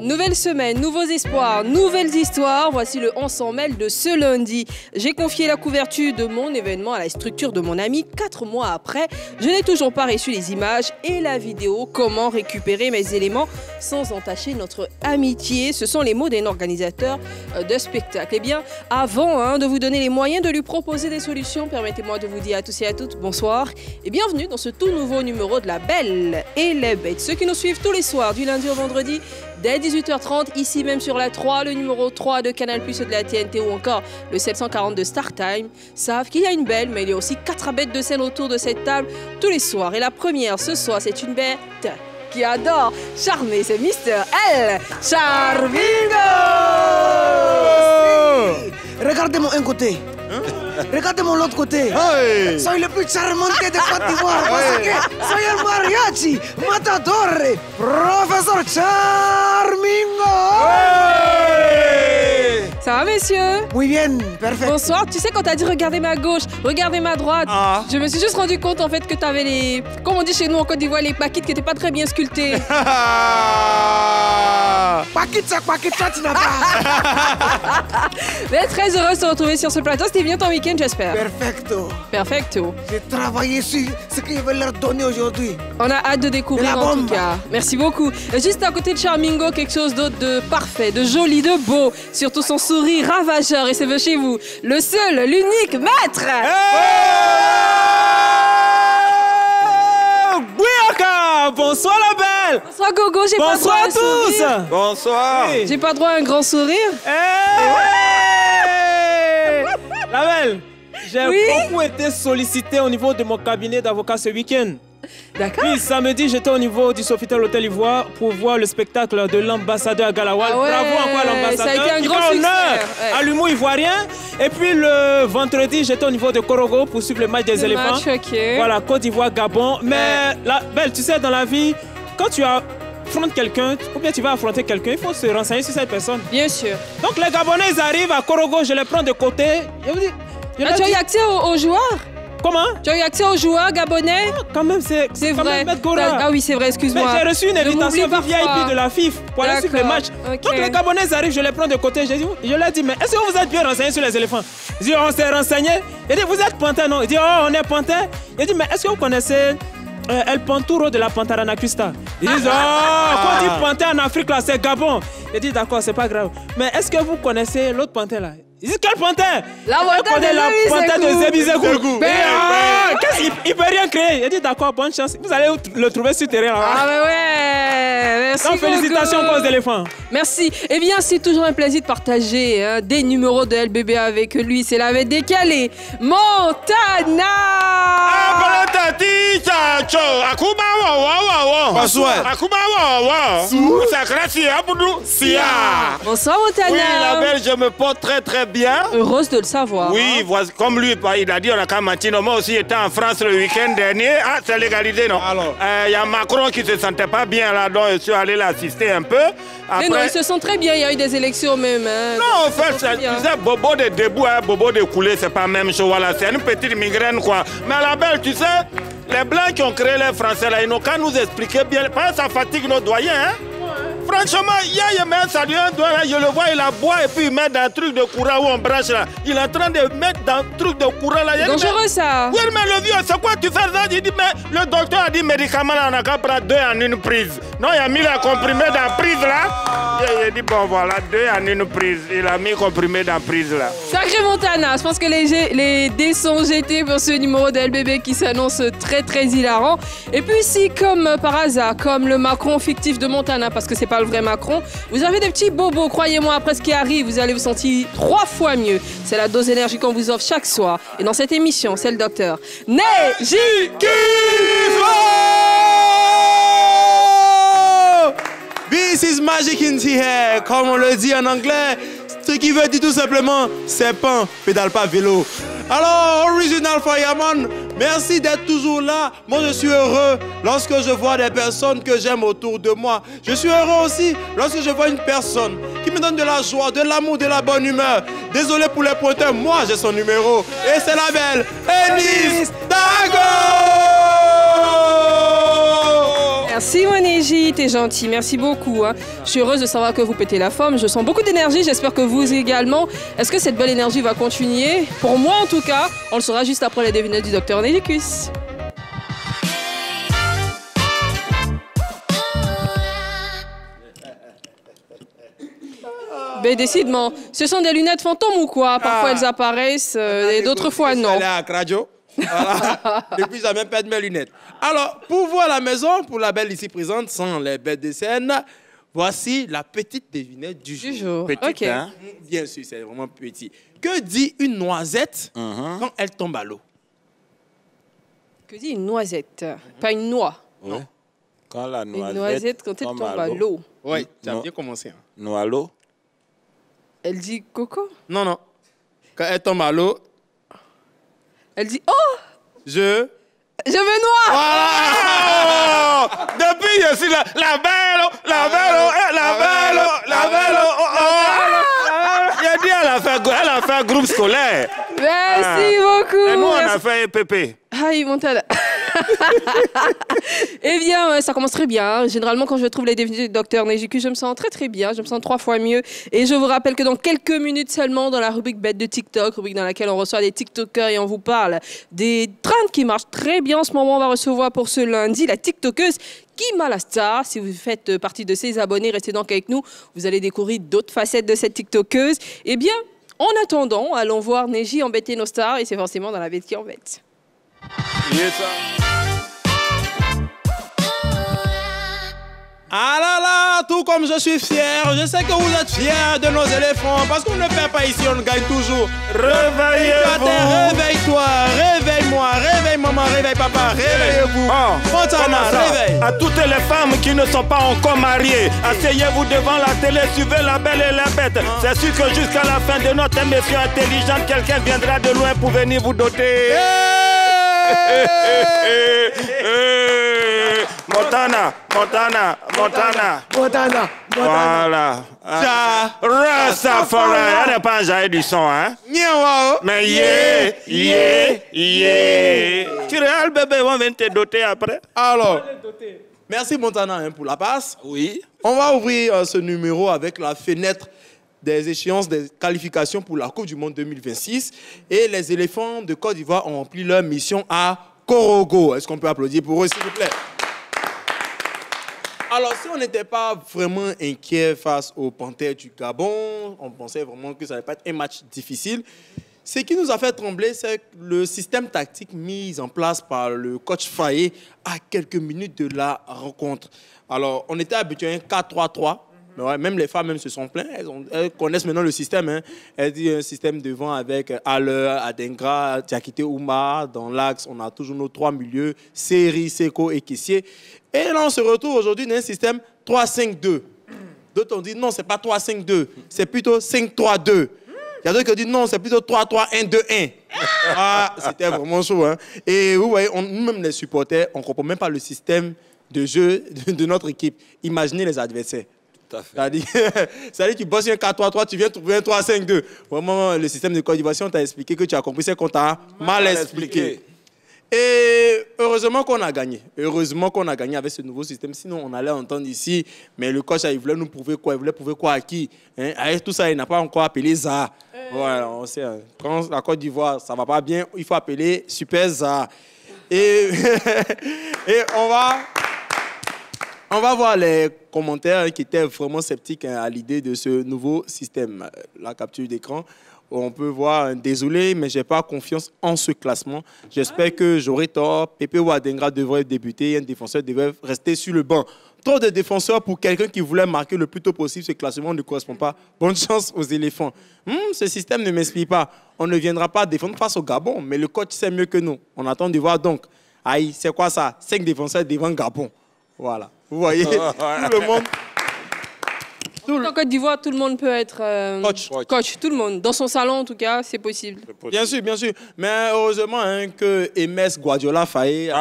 Nouvelle semaine, nouveaux espoirs, nouvelles histoires. Voici le On s'en mêle de ce lundi. J'ai confié la couverture de mon événement à la structure de mon ami. 4 mois après, je n'ai toujours pas reçu les images et la vidéo. Comment récupérer mes éléments sans entacher notre amitié? Ce sont les mots d'un organisateur de spectacle. Eh bien, avant de vous donner les moyens de lui proposer des solutions, permettez-moi de vous dire à tous et à toutes bonsoir et bienvenue dans ce tout nouveau numéro de La Belle et les Bêtes. Ceux qui nous suivent tous les soirs, du lundi au vendredi, dès 18h30, ici même sur la 3, le numéro 3 de Canal+, de la TNT ou encore le 740 de StarTime, savent qu'il y a une belle, mais il y a aussi 4 bêtes de scène autour de cette table tous les soirs. Et la première ce soir, c'est une bête qui adore charmer, c'est Mister L. Charmingo. Regardez-moi un côté. Regardez-moi l'autre côté. Hey. Soy le plus charmant de Côte d'Ivoire. Parce que soy el mariachi, matador, professeur Charmingo. Ça va, messieurs? Muy bien, perfect. Bonsoir. Tu sais, quand t'as dit regardez ma gauche, regardez ma droite, je me suis juste rendu compte en fait que t'avais les, comme on dit chez nous en Côte d'Ivoire, les paquites qui n'étaient pas très bien sculptées. Paquita, tu n'as pas. Mais très heureuse de te retrouver sur ce plateau. C'était bien ton week-end, j'espère. Perfecto. Perfecto. J'ai travaillé sur ce que je vais leur donner aujourd'hui. On a hâte de découvrir en tout cas. Merci beaucoup. Juste à côté de Charmingo, quelque chose d'autre de parfait, de joli, de beau. Surtout son sourire ravageur et c'est chez vous. Le seul, l'unique maître. Bonsoir la belle. Bonsoir Gogo, j'ai pas droit à un sourire. Bonsoir. J'ai pas droit à un grand sourire. La belle, j'ai Oui. beaucoup été sollicité au niveau de mon cabinet d'avocat ce week-end. D'accord. Puis samedi, j'étais au niveau du Sofitel Hôtel Ivoire pour voir le spectacle de l'ambassadeur Galawal. Ah ouais, Bravo encore à l'ambassadeur. ça a été un qui grand fait honneur succès, ouais. à l'humour ivoirien. Et puis le vendredi, j'étais au niveau de Korogo pour suivre le match des éléphants. Match, ok. Voilà, Côte d'Ivoire, Gabon. Mais la belle, tu sais, dans la vie, quand tu affrontes quelqu'un, ou bien tu vas affronter quelqu'un, il faut se renseigner sur cette personne. Bien sûr. Donc les Gabonais, ils arrivent à Korogo, je les prends de côté. Je vous dis, Tu as eu accès aux joueurs? comment? Tu as eu accès aux joueurs gabonais? Quand même, c'est Vrai. même Maître Gora. Ah oui, c'est vrai, excuse-moi. Mais j'ai reçu une Je invitation m'oublie VIP parfois. de la FIF pour aller suivre le D'accord. match. Ok. Donc les Gabonais arrivent, je les prends de côté. Je leur dis, mais est-ce que vous êtes bien renseignés sur les éléphants? Je dis, on s'est renseignés. Il dit, vous êtes pantin, non? Il dit, oh, on est pantin. Il dit, mais est-ce que vous connaissez El Panturo de la Pantaranacusta? Ils disent, oh, quand on dit pantin en Afrique, là, c'est Gabon. Il dit, d'accord, c'est pas grave. Mais est-ce que vous connaissez l'autre pantin, là? Il dit, quel pantin? La pantin de la pantin de Zebizegou. Zebizegou. Qu'est-ce qu'il peut rien créer? Il dit, d'accord, bonne chance. Vous allez le trouver sur terrain, là. Ah bah ouais, merci Donc, félicitations Gogo. aux éléphants. Merci. Eh bien, c'est toujours un plaisir de partager des numéros de LBB avec lui. C'est la bête décalée, Montana. Bonsoir Montana. Oui, la belle, je me porte très très bien. Heureuse de le savoir. Oui, voici, comme lui, il a dit, on a qu'à mentir. Moi aussi, j'étais en France le week-end dernier. Ah, c'est légalisé, non? Alors, il y a Macron qui se sentait pas bien là, donc je suis allé l'assister un peu. Mais non, ils se sont très bien. Il y a eu des élections même. Hein. Non, en fait, tu sais, bobo de debout, hein, bobo de couler, c'est pas la même chose. Voilà, c'est une petite migraine, quoi. Mais à la belle, tu sais, les Blancs qui ont créé les Français, là, ils n'ont qu'à nous expliquer bien. Parce que ça fatigue nos doyens, hein. Franchement, hier, il met ça lui un doigt là, je le vois, il a boit et puis il met dans un truc de courant où on branche là. Il est en train de mettre dans un truc de courant là. C'est dangereux ça. Oui, mais le vieux, c'est quoi tu fais ça? Il dit, mais le docteur a dit médicament là, on a qu'à prendre 2 en une prise. Non, il a mis les comprimés dans la prise là. Il a dit, bon voilà, 2 en une prise. Il a mis comprimé dans la prise là. Sacré Montana, je pense que les dés sont jetés pour ce numéro de LBB qui s'annonce très très hilarant. Et puis si, comme par hasard, comme le Macron fictif de Montana, parce que c'est pas le vrai Macron, vous avez des petits bobos, croyez-moi, après ce qui arrive, vous allez vous sentir 3 fois mieux. C'est la dose d'énergie qu'on vous offre chaque soir. Et dans cette émission, c'est le docteur Neji. This is magic in the air, comme on le dit en anglais. Ce qui veut dire tout simplement, serpent, pédale pas vélo. Alors, Original Fireman, merci d'être toujours là. Moi, je suis heureux lorsque je vois des personnes que j'aime autour de moi. Je suis heureux aussi lorsque je vois une personne qui me donne de la joie, de l'amour, de la bonne humeur. Désolé pour les pointeurs, moi, j'ai son numéro. Et c'est la belle Ennis Dago. Merci Monégie, t'es gentil, merci beaucoup. Hein. Je suis heureuse de savoir que vous pétez la forme, je sens beaucoup d'énergie, j'espère que vous également. Est-ce que cette belle énergie va continuer? Pour moi en tout cas, on le saura juste après les devinettes du docteur Négicus. Ben décidément, ce sont des lunettes fantômes ou quoi? Parfois elles apparaissent et d'autres fois non. Elle est à Radio. Voilà. Depuis, j'ai même perdu mes lunettes. Alors, pour vous à la maison, pour la belle ici présente, sans les bêtes de scène, voici la petite devinette du jour. Petite, ok. hein? Bien sûr, c'est vraiment petit. Que dit une noisette quand elle tombe à l'eau? Que dit une noisette? Pas une noix. Oui. Quand la Une noisette quand elle tombe à l'eau. Oui, tu as bien commencé. Hein. Noix à l'eau. Elle dit coco? Non, non. Quand elle tombe à l'eau, Elle dit oh! je veux noix! Oh! Depuis, je suis là. La belle, la belle, la belle, la belle. J'ai dit, elle a fait un groupe scolaire. Merci beaucoup! Et nous, on a Merci. fait EPP. Aïe, mon tel. Eh bien, ça commence très bien. Généralement, quand je trouve les devinettes du docteur Négicus, je me sens très très bien. Je me sens 3 fois mieux. Et je vous rappelle que dans quelques minutes seulement, dans la rubrique bête de TikTok, rubrique dans laquelle on reçoit des TikTokers et on vous parle des trends qui marchent très bien en ce moment, on va recevoir pour ce lundi la TikTokeuse Kimalasta. Si vous faites partie de ses abonnés, restez donc avec nous. Vous allez découvrir d'autres facettes de cette TikTokeuse. Eh bien, en attendant, allons voir Neji embêter nos stars et c'est forcément dans la bête qui embête. Yes, ça. Ah là là, tout comme je suis fier, je sais que vous êtes fiers de nos éléphants, parce qu'on ne perd pas ici, on gagne toujours. Réveillez-vous. Réveille-toi, réveille-moi, réveille maman, réveille papa, réveillez-vous. Montana, réveille. À toutes les femmes qui ne sont pas encore mariées, asseyez-vous devant la télé, suivez la belle et la bête. C'est sûr que jusqu'à la fin de notre émission intelligente, quelqu'un viendra de loin pour venir vous doter. Montana, Montana, Montana. Montana, Voilà. Rastafari. Elle n'est pas un jaillet du son, hein? Mais yeah, yeah, yeah. Tu regardes, bébé, on vient te doter après. Alors, merci Montana hein, pour la passe. Oui. On va ouvrir ce numéro avec la fenêtre des échéances des qualifications pour la Coupe du Monde 2026. Et les éléphants de Côte d'Ivoire ont rempli leur mission à Korogo. Est-ce qu'on peut applaudir pour eux, s'il vous plaît? Alors, si on n'était pas vraiment inquiet face aux Panthères du Gabon, on pensait vraiment que ça allait pas être un match difficile. Ce qui nous a fait trembler, c'est le système tactique mis en place par le coach Faye à quelques minutes de la rencontre. Alors, on était habitué à un 4-3-3. Mais ouais, même les femmes même se sont plaintes. Elles connaissent maintenant le système. Hein. Elles disent un système devant avec Haller, Adengra, Diakité Ouma. Dans l'axe, on a toujours nos 3 milieux, Seri, Seko et Kissier. Et là, on se retrouve aujourd'hui dans un système 3-5-2. D'autres ont dit non, ce n'est pas 3-5-2, c'est plutôt 5-3-2. Il y a d'autres qui ont dit non, c'est plutôt 3-3-1-2-1. Ah, c'était vraiment chaud. Hein. Et vous voyez, nous-mêmes les supporters, on ne comprend même pas le système de jeu de notre équipe. Imaginez les adversaires. Tout à fait. C'est-à-dire que tu bosses un 4-3-3, tu viens trouver un 3-5-2. Vraiment, le système de Côte d'Ivoire, si on t'a expliqué que tu as compris, c'est qu'on t'a mal expliqué. Et heureusement qu'on a gagné. Heureusement qu'on a gagné avec ce nouveau système. Sinon, on allait entendre ici, mais le coach, il voulait nous prouver quoi? Il voulait prouver quoi à qui? Hein? Avec tout ça, il n'a pas encore appelé Zaha. Voilà, on sait. Hein. Quand la Côte d'Ivoire, ça ne va pas bien, il faut appeler Super Zaha. Et, et on va voir les commentaires qui étaient vraiment sceptiques à l'idée de ce nouveau système. La capture d'écran, on peut voir, désolé, mais je n'ai pas confiance en ce classement. J'espère que j'aurai tort. Pépé Ouadenga devrait débuter, un défenseur devrait rester sur le banc. Trop de défenseurs pour quelqu'un qui voulait marquer le plus tôt possible. Ce classement ne correspond pas. Bonne chance aux éléphants. Ce système ne m'explique pas. On ne viendra pas défendre face au Gabon, mais le coach sait mieux que nous. On attend de voir donc. Aïe, c'est quoi ça? 5 défenseurs devant Gabon. Voilà. Vous voyez, tout le monde... En Côte d'Ivoire, tout le monde peut être coach. Tout le monde. Dans son salon, en tout cas, c'est possible. Bien sûr, bien sûr. Mais heureusement hein, que MS Guardiola Faye... Ouais.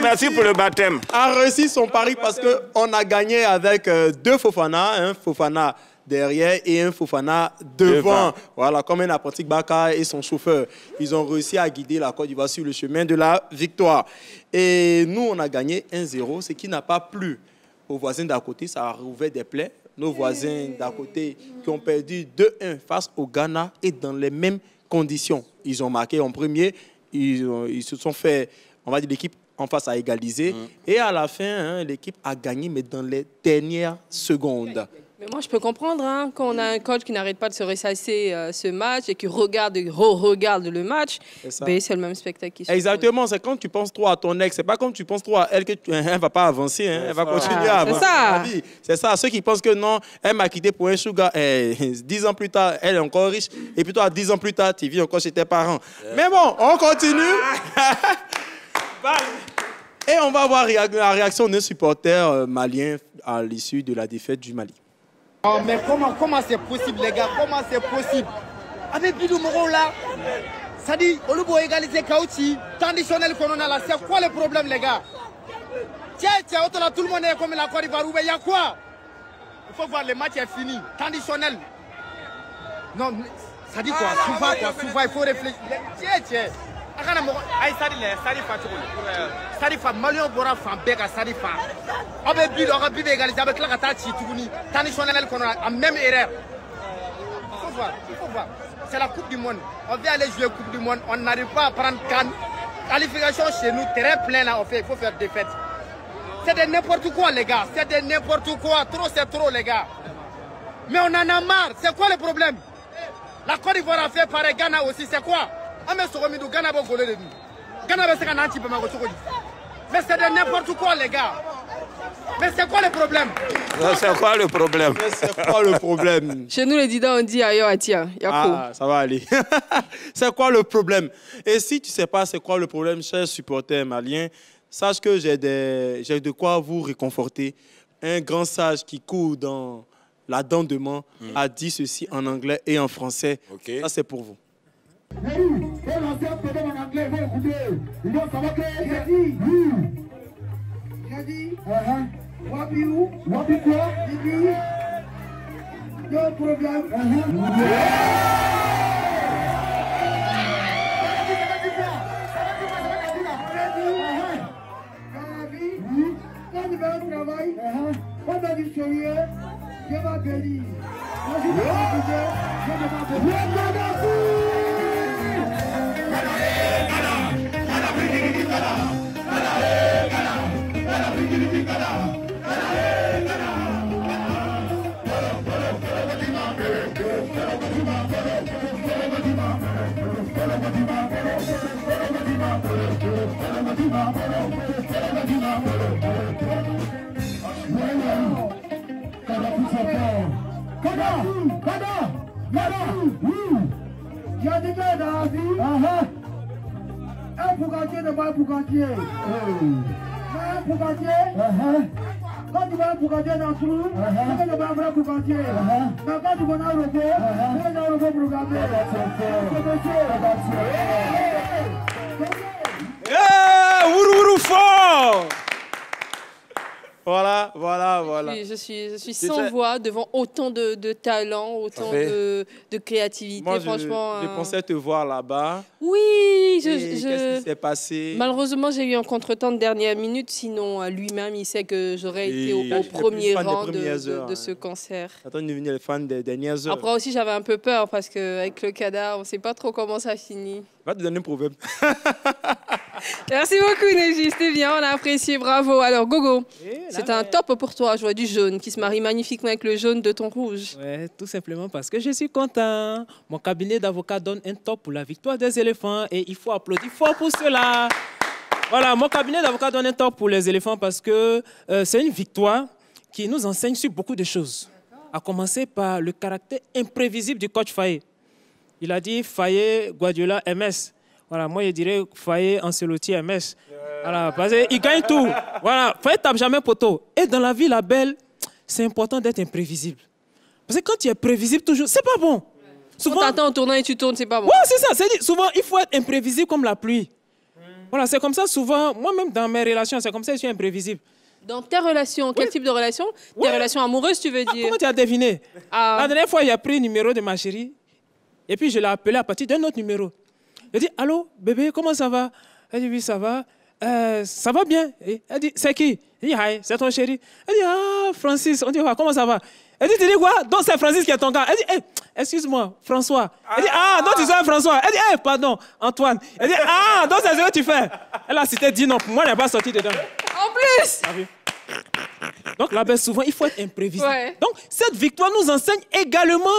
Merci pour le baptême. A réussi son pari parce qu'on a gagné avec 2 Fofana. Fofana derrière et un Fofana devant. Voilà, comme un apprenti Baka et son chauffeur. Ils ont réussi à guider la Côte d'Ivoire sur le chemin de la victoire. Et nous, on a gagné 1-0, ce qui n'a pas plu aux voisins d'à côté. Ça a rouvert des plaies. Nos voisins d'à côté qui ont perdu 2-1 face au Ghana et dans les mêmes conditions. Ils ont marqué en premier, ils se sont fait, on va dire, l'équipe en face à égaliser. Et à la fin, hein, l'équipe a gagné, mais dans les dernières secondes. Mais moi, je peux comprendre, hein, quand on a un coach qui n'arrête pas de se ressasser ce match et qui regarde le match, c'est le même spectacle qui se Exactement, c'est quand tu penses trop à ton ex, c'est pas quand tu penses trop à elle que elle ne va pas avancer, hein, elle va continuer à avancer. C'est ça, ceux qui pensent que non, elle m'a quitté pour un sugar, 10 ans plus tard, elle est encore riche, et puis toi, 10 ans plus tard, tu vis encore chez tes parents. Mais bon, on continue. Et on va voir la réaction d'un supporter malien à l'issue de la défaite du Mali. Oh, mais comment c'est possible, les gars? Comment c'est possible? Avec Bidou Moro là, ça dit, au lieu d'égaliser Kauchi, traditionnel qu'on a là, c'est quoi le problème, les gars? Tiens, tout le monde est comme la Côte d'Ivoire, il y a quoi? Il faut voir, le match est fini. Traditionnel. Non, ça dit quoi? Souvent, il faut réfléchir. Tiens. Sarifa Malion Bora Fambega Sarifa. Avec Bill, on a pu égaliser avec la Katachi Tougouni. Traditionnel qu'on a même erreur. Il faut voir. C'est la Coupe du Monde. On vient aller jouer Coupe du Monde. On n'arrive pas à prendre Cannes. Qualification chez nous, terrain plein là, il faut faire défaite. C'est de n'importe quoi, les gars. C'est de n'importe quoi. Trop, c'est trop, les gars. Mais on en a marre. C'est quoi le problème? La Côte d'Ivoire a fait pareil, Ghana aussi, c'est quoi? Mais c'est de n'importe quoi, les gars. Mais c'est quoi le problème? C'est quoi le problème? C'est quoi le problème? Chez nous, les Dida, on dit ayo atia. Ça va aller. C'est quoi le problème? Et si tu ne sais pas c'est quoi le problème, chers supporters maliens, sache que j'ai de quoi vous réconforter. Un grand sage qui court dans la dent de main a dit ceci en anglais et en français. Ça, c'est pour vous. J'ai dit, Wabiou, quoi? Deux problèmes. Quand tu vas au travail, pendant du sérieux, je vais bénir. Quand je vais écouter, je vais bénir. Il y a des gars dans la vie, un boucantier n'est pas un boucantier. Un boucantier, quand tu vas un boucantier dans le trou, c'est pas un vrai boucantier. Mais quand tu vas dans le robot, c'est un robot programmé. Ourourou fort! Voilà. Je suis sans voix devant autant de talent, autant de créativité. Moi, franchement. Je pensais te voir là-bas. Oui, qu'est-ce qui s'est passé? Malheureusement, j'ai eu un contretemps de dernière minute. Sinon, lui-même, il sait que j'aurais été au premier rang de ce concert. Attends, on est venu les fans des dernières heures. Après aussi, j'avais un peu peur parce qu'avec le cadavre, on ne sait pas trop comment ça finit. Va te donner un problème. Merci beaucoup, Neji. C'était bien, on a apprécié, bravo. Alors, Gogo, c'est un top pour toi, je vois du jaune qui se marie magnifiquement avec le jaune de ton rouge. Ouais, tout simplement parce que je suis content. Mon cabinet d'avocats donne un top pour la victoire des éléphants et il faut applaudir fort pour cela. Voilà, mon cabinet d'avocats donne un top pour les éléphants parce que c'est une victoire qui nous enseigne sur beaucoup de choses. À commencer par le caractère imprévisible du coach Faye. Il a dit Faye, Guardiola, MS. Voilà, moi je dirais Faye, Ancelotti, MS. Voilà, parce qu'il gagne tout. Voilà, Faye tape jamais poteau. Et dans la vie, la belle, c'est important d'être imprévisible. Parce que quand tu es prévisible toujours, c'est pas bon. Souvent, quand tu attends en tournant et tu tournes, c'est pas bon. Ouais, c'est ça. Souvent, il faut être imprévisible comme la pluie. Voilà, c'est comme ça souvent. Moi-même, dans mes relations, c'est comme ça que je suis imprévisible. Dans tes relations, quel type de relation? Tes relations amoureuses, tu veux dire? Comment tu as deviné? Ah. La dernière fois, il a pris le numéro de ma chérie et puis je l'ai appelé à partir d'un autre numéro. Il dit, allô, bébé, comment ça va? Elle dit, oui, ça va. Ça va bien. Et elle dit, c'est qui? Il dit, hi, c'est ton chéri. Elle dit, ah, Francis. On dit, comment ça va? Elle dit, tu dis quoi? Donc c'est Francis qui est ton gars. Elle dit, hey, excuse-moi, François. Elle dit, donc tu sais François. Elle dit, hey, pardon, Antoine. Elle dit, donc c'est ce que tu fais. Elle a cité 10 noms. Pour moi, elle n'est pas sortie dedans. En plus! Donc là-bas, souvent, il faut être imprévisible. Ouais. Donc cette victoire nous enseigne également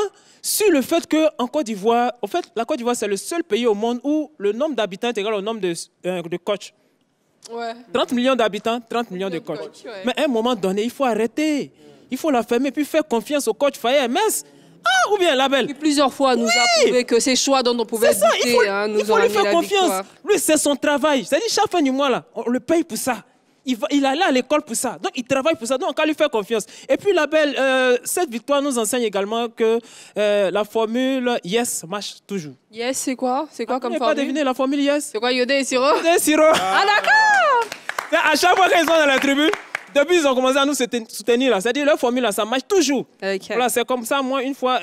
sur le fait qu'en Côte d'Ivoire, en fait, la Côte d'Ivoire, c'est le seul pays au monde où le nombre d'habitants est égal au nombre de coachs. Ouais. 30 millions d'habitants, 30 millions de coachs. Ouais. Mais à un moment donné, il faut arrêter. Il faut la fermer puis faire confiance au coach Faye MS. Ou bien Label. Et plusieur fois, nous a prouvé que ces choix dont on pouvait C'est ça, douter, il faut lui faire confiance. Lui, c'est son travail. C'est-à-dire, chaque fin du mois, là, on le paye pour ça. Il allait à l'école pour ça. Donc, il travaille pour ça. Donc, on va lui faire confiance. Et puis, Label, cette victoire nous enseigne également que la formule Yes marche toujours. Yes, c'est quoi? C'est quoi comme Vous n'avez formule? pas deviné la formule Yes? C'est quoi, Yodé et Siro? C'est Siro. Ah, d'accord! À chaque fois qu'ils sont dans la tribune, depuis ils ont commencé à nous soutenir là. C'est-à-dire leur formule là, ça marche toujours. Okay. Voilà, c'est comme ça. Moi, une fois,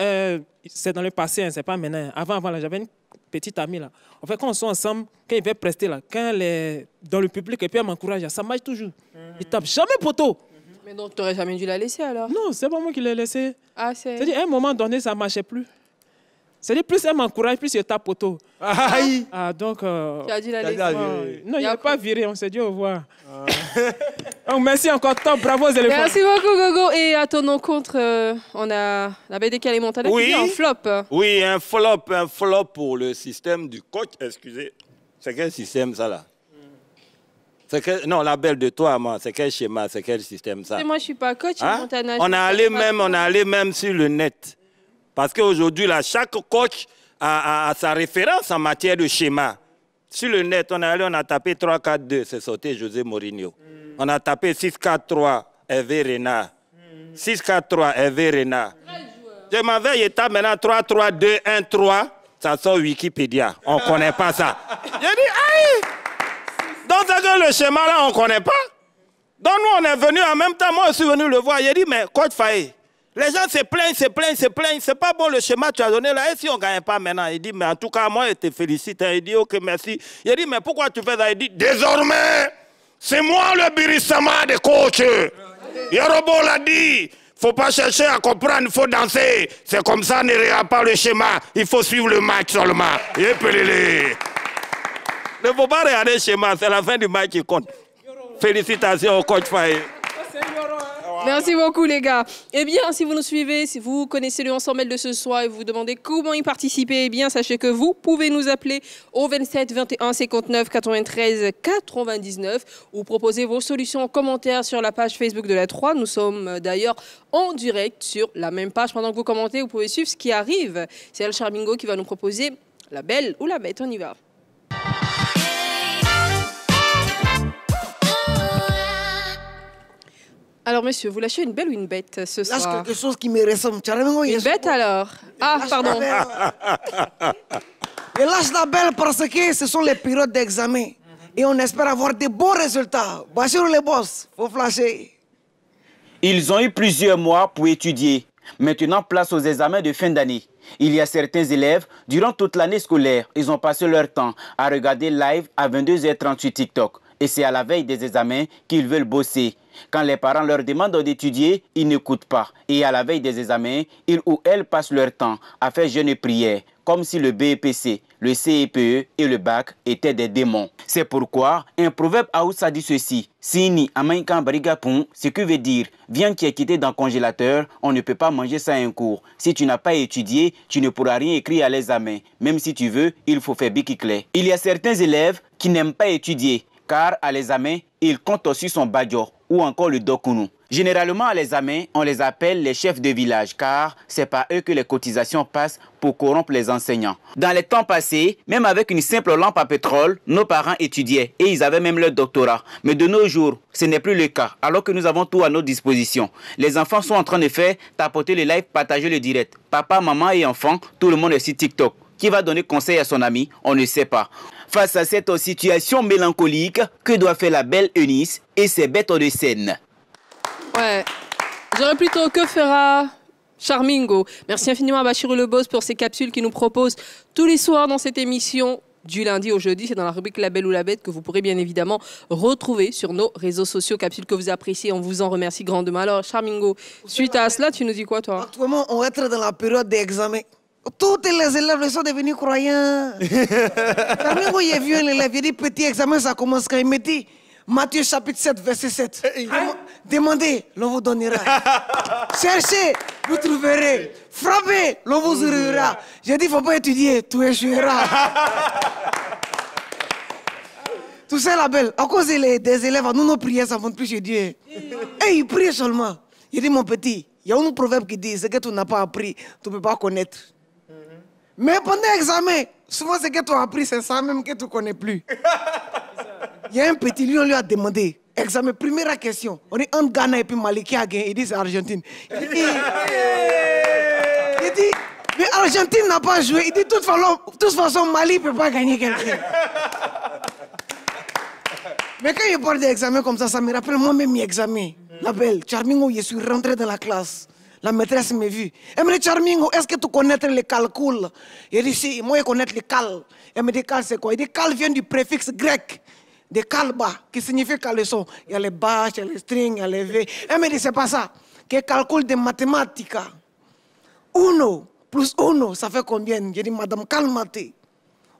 c'est dans le passé, hein, c'est pas maintenant. Avant là, j'avais une petite amie là. En fait, quand on sont ensemble, quand ils veulent prester là, quand elle est dans le public et puis elle m'encourage, ça marche toujours. Ils tapent jamais poteau. Mais donc, tu n'aurais jamais dû la laisser alors? Non, c'est pas moi qui l'ai laissé. Ah, c'est... C'est-à-dire, à un moment donné, ça marchait plus. C'est-à-dire, plus elle m'encourage, plus je tape poteau. Aïe. Donc... Tu as dû la laisser. Non, il n'a pas viré, on s'est dit au revoir. Donc, merci encore, top, bravo aux éléphants. Merci beaucoup, Gogo. Et à ton encontre, on a la BDK Montana qui dit un flop. Oui, un flop pour le système du coach. Excusez, c'est quel système ça là? Non, la belle de toi, moi, c'est quel schéma, c'est quel système ça? Moi, je ne suis pas coach, Montana. On est allé même sur le net. Parce qu'aujourd'hui, là, chaque coach a sa référence en matière de schéma. Sur le net, on est allé, on a tapé 3-4-2, c'est sorti José Mourinho. On a tapé 6-4-3, Hervé Renard. 6-4-3, Hervé Renard. Je m'avais, il tape maintenant 3-3-2-1-3, ça sort Wikipédia. On ne connaît pas ça. J'ai dit, aïe! Donc, c'est que le schéma là, on ne connaît pas. Donc, nous, on est venus en même temps, moi, je suis venu le voir. J'ai dit, mais coach Faye, les gens se plaignent. C'est pas bon le schéma que tu as donné là. Et si on ne gagne pas maintenant? Il dit, mais en tout cas, moi, je te félicite. Il dit, ok, merci. Il dit, mais pourquoi tu fais ça? Il dit, désormais, c'est moi le Birissama des coachs. Yorobo l'a dit. Il ne faut pas chercher à comprendre, il faut danser. C'est comme ça, ne regarde pas le schéma. Il faut suivre le match seulement. Et pelele. Il ne faut pas regarder le schéma, c'est la fin du match qui compte. Félicitations au coach Faye. Merci beaucoup, les gars. Eh bien, si vous nous suivez, si vous connaissez le ensemble de ce soir et vous vous demandez comment y participer, eh bien, sachez que vous pouvez nous appeler au 27 21 59 93 99 ou proposer vos solutions en commentaire sur la page Facebook de la 3. Nous sommes d'ailleurs en direct sur la même page. Pendant que vous commentez, vous pouvez suivre ce qui arrive. C'est El Charmingo qui va nous proposer la belle ou la bête. On y va. Alors, monsieur, vous lâchez une belle ou une bête ce soir? Lâche quelque chose qui me ressemble. Une bête alors? Ah, pardon. Je lâche la belle parce que ce sont les périodes d'examen. Et on espère avoir de bons résultats. Bachir les boss, faut flasher. Ils ont eu plusieurs mois pour étudier. Maintenant, place aux examens de fin d'année. Il y a certains élèves, durant toute l'année scolaire, ils ont passé leur temps à regarder live à 22h30 sur TikTok. Et c'est à la veille des examens qu'ils veulent bosser. Quand les parents leur demandent d'étudier, ils n'écoutent pas. Et à la veille des examens, ils ou elles passent leur temps à faire jeûne et prière, comme si le BEPC, le CEPE et le bac étaient des démons. C'est pourquoi un proverbe Aoussa dit ceci: Sini amainkan barigapun, ce qui veut dire viande qui est quittée dans le congélateur, on ne peut pas manger ça un cours. Si tu n'as pas étudié, tu ne pourras rien écrire à l'examen. Même si tu veux, il faut faire bikiclé. Il y a certains élèves qui n'aiment pas étudier, car à l'examen, ils comptent aussi son badjo ou encore le dokunu. Généralement, à l'examen, on les appelle les chefs de village, car c'est par eux que les cotisations passent pour corrompre les enseignants. Dans les temps passés, même avec une simple lampe à pétrole, nos parents étudiaient et ils avaient même leur doctorat. Mais de nos jours, ce n'est plus le cas, alors que nous avons tout à notre disposition. Les enfants sont en train de faire tapoter le live, partager le direct. Papa, maman et enfants, tout le monde est sur TikTok. Qui va donner conseil à son ami? On ne sait pas. Face à cette situation mélancolique, que doit faire la belle Eunice et ses bêtes de scène? Ouais. J'aurais plutôt que fera Charmingo. Merci infiniment à Bachirou Le Boss pour ces capsules qu'il nous propose tous les soirs dans cette émission. Du lundi au jeudi, c'est dans la rubrique La Belle ou la Bête que vous pourrez bien évidemment retrouver sur nos réseaux sociaux. Capsules que vous appréciez, on vous en remercie grandement. Alors, Charmingo, suite à cela, tu nous dis quoi, toi? Actuellement, on est dans la période d'examen. Tous les élèves sont devenus croyants. Charmingo, il est vieux, l'élève. Il dit petit examen, ça commence quand il me dit Matthieu chapitre 7, verset 7. Demandez, l'on vous donnera. Cherchez, vous trouverez. Frappez, l'on vous ouvrira. J'ai dit, il ne faut pas étudier, tu échoueras. Tout ça, la belle, à cause des élèves, nous, nos prières, ça ne vont plus chez Dieu. Et ils prient seulement. Il dit, mon petit, il y a un proverbe qui dit, ce que tu n'as pas appris, tu ne peux pas connaître. Mais pendant l'examen, souvent, ce que tu as appris, c'est ça même que tu ne connais plus. Il y a un petit, lui, on lui a demandé, examen, première question. On est entre Ghana et puis Mali qui a gagné. Il dit, c'est Argentine. Il dit, mais Argentine n'a pas joué. Il dit, de toute façon, Mali ne peut pas gagner quelqu'un. Mais quand il parle d'examen comme ça me rappelle moi-même mes examens. La belle, Charmingo, je suis rentré dans la classe. La maîtresse m'a vu. Elle me dit, Charmingo, est-ce que tu connais les calculs? Il dit, si, moi je connais les cal. Elle me dit, cal c'est quoi? Il dit, cal vient du préfixe grec. De calba, qui signifie caleçon. Il y a les bâches, il y a les strings, il y a les V. Elle me dit, c'est pas ça. Quel calcul de mathématiques. 1 plus 1, ça fait combien? J'ai dit, madame, calmate.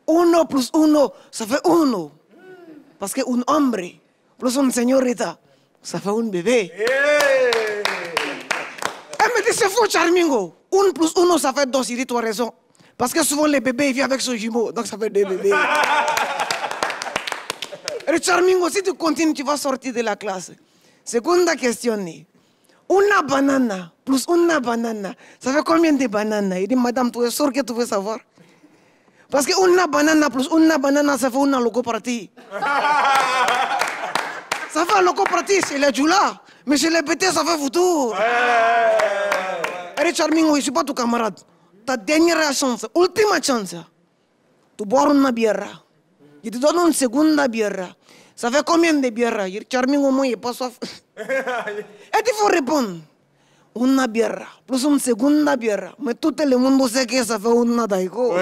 1 plus 1, ça fait 1. Parce que un hombre plus une señorita, ça fait un bébé. Elle me dit, c'est faux, Charmingo. 1 plus 1, ça fait 2. Il dit, tu as raison. Parce que souvent, les bébés, ils viennent avec son jumeau. Donc, ça fait 2 bébés. Et Charmingo, si tu continues, tu vas sortir de la classe. Seconde question. Una banana plus una banana, ça fait combien de bananes? Il dit, madame, tu es sûre que tu veux savoir? Parce que una banana plus una banana, ça fait une locopartie. Ça fait un locopartie, c'est les djoula. Mais chez les bêtés, ça fait foutu. Et Charmingo, je ne suis pas ton camarade. Ta dernière chance, ultime chance, tu bois une bière. Je te donne une seconde bière. Ça fait combien de bières? Charmingo, moi, il n'est pas soif. Et il faut répondre. Une bière, plus une seconde bière. Mais tout le monde sait que ça fait une daiko.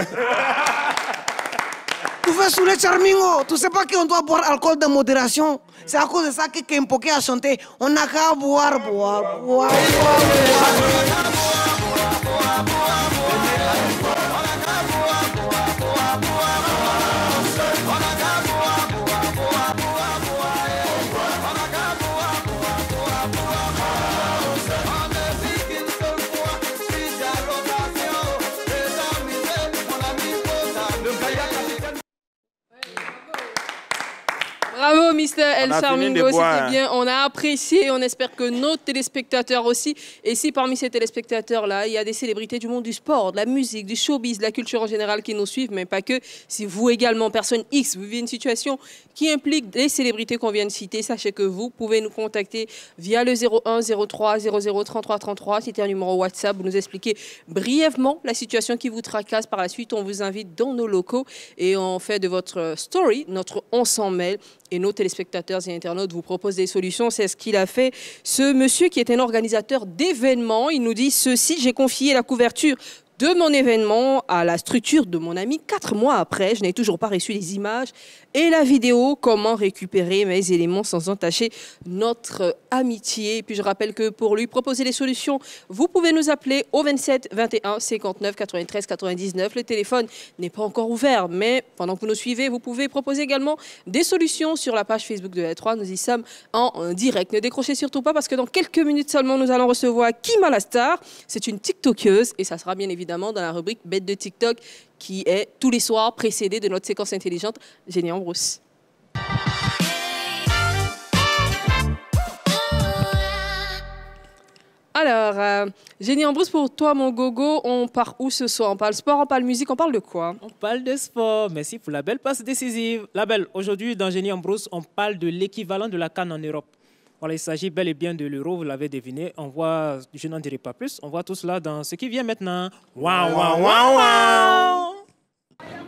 Tu fais saouler Charmingo. Tu ne sais pas qu'on doit boire alcool de modération. C'est à cause de ça que Kempoké a chanté. On n'a qu'à boire. Bravo, Mr. El Charmingo, c'était bien. On a apprécié, on espère que nos téléspectateurs aussi. Et si parmi ces téléspectateurs-là, il y a des célébrités du monde du sport, de la musique, du showbiz, de la culture en général qui nous suivent, mais pas que. Si vous également, personne X, vous vivez une situation qui implique les célébrités qu'on vient de citer, sachez que vous pouvez nous contacter via le 01 03 00 33 33. C'était un numéro WhatsApp. Vous nous expliquez brièvement la situation qui vous tracasse. Par la suite, on vous invite dans nos locaux et on fait de votre story notre On s'en mêle. Et nos téléspectateurs et internautes vous proposent des solutions. C'est ce qu'il a fait. Ce monsieur qui est un organisateur d'événements, il nous dit ceci: j'ai confié la couverture de mon événement à la structure de mon ami 4 mois après. Je n'ai toujours pas reçu les images et la vidéo. Comment récupérer mes éléments sans entacher notre amitié? Et puis je rappelle que pour lui proposer des solutions, vous pouvez nous appeler au 27 21 59 93 99. Le téléphone n'est pas encore ouvert, mais pendant que vous nous suivez, vous pouvez proposer également des solutions sur la page Facebook de L3. Nous y sommes en direct. Ne décrochez surtout pas parce que dans quelques minutes seulement, nous allons recevoir Kima la star. C'est une TikTokeuse et ça sera bien évidemment dans la rubrique Bête de TikTok qui est tous les soirs précédée de notre séquence intelligente Génie en brousse. Alors, Génie en brousse, pour toi, mon gogo, on part où ce soir? On parle sport, on parle musique, on parle de quoi? On parle de sport. Merci pour la belle passe décisive. La belle, aujourd'hui, dans Génie en brousse, on parle de l'équivalent de la CAN en Europe. Voilà, il s'agit bel et bien de l'euro, vous l'avez deviné. On voit, je n'en dirai pas plus, on voit tout cela dans ce qui vient maintenant. Waouh, waouh, waouh, waouh!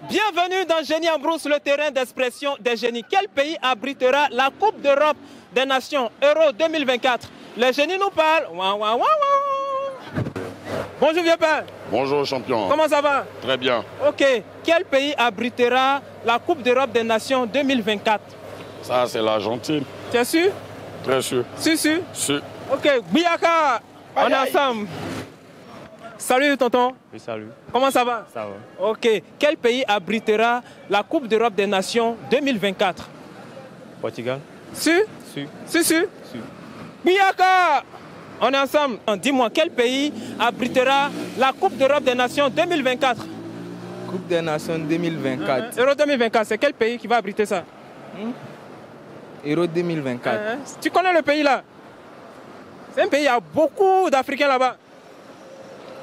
Bienvenue dans Génie en brousse, le terrain d'expression des génies. Quel pays abritera la Coupe d'Europe des Nations Euro 2024? Les génies nous parlent. Ouah, ouah, ouah, ouah. Bonjour, vieux père. Bonjour, champion. Comment ça va? Très bien. Ok. Quel pays abritera la Coupe d'Europe des Nations 2024? Ça, c'est l'Argentine. Tu es sûr? Très sûr. Sûr? Sûr. Ok. Biaka, on est ensemble. Salut, tonton. Oui, salut. Comment ça va? Ça va. Ok. Quel pays abritera la Coupe d'Europe des Nations 2024? Portugal. Sûr? Sûr. Sûr? Biaka, on est ensemble. Dis-moi, quel pays abritera la Coupe d'Europe des Nations 2024? Coupe des Nations 2024. Euro 2024, c'est quel pays qui va abriter ça? Euro 2024. Tu connais le pays là? C'est un pays, il y a beaucoup d'Africains là-bas.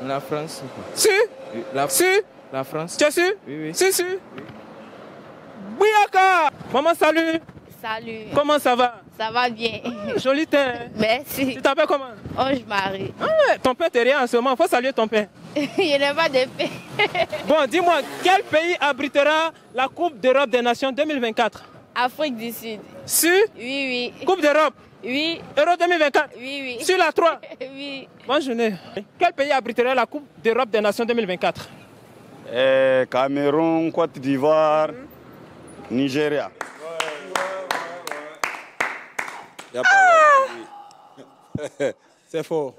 La France. Sûr? Sûr? La France. Tu es sûr? Oui. Sûr? Biaka! Maman, salut! Salut. Comment ça va? Ça va bien. Joli teint. Merci. Tu t'appelles comment? Oh, je marie. Ton père t'est rien en ce moment, faut saluer ton père. Il n'est pas de paix. Bon, dis-moi, quel pays abritera la Coupe d'Europe des Nations 2024? Afrique du Sud. Sûr? Oui. Coupe d'Europe? Oui. Euro 2024? Oui. Sur la 3? Oui. Bonne journée. Quel pays abriterait la Coupe d'Europe des Nations 2024? Cameroun, Côte d'Ivoire, Nigeria. C'est fort.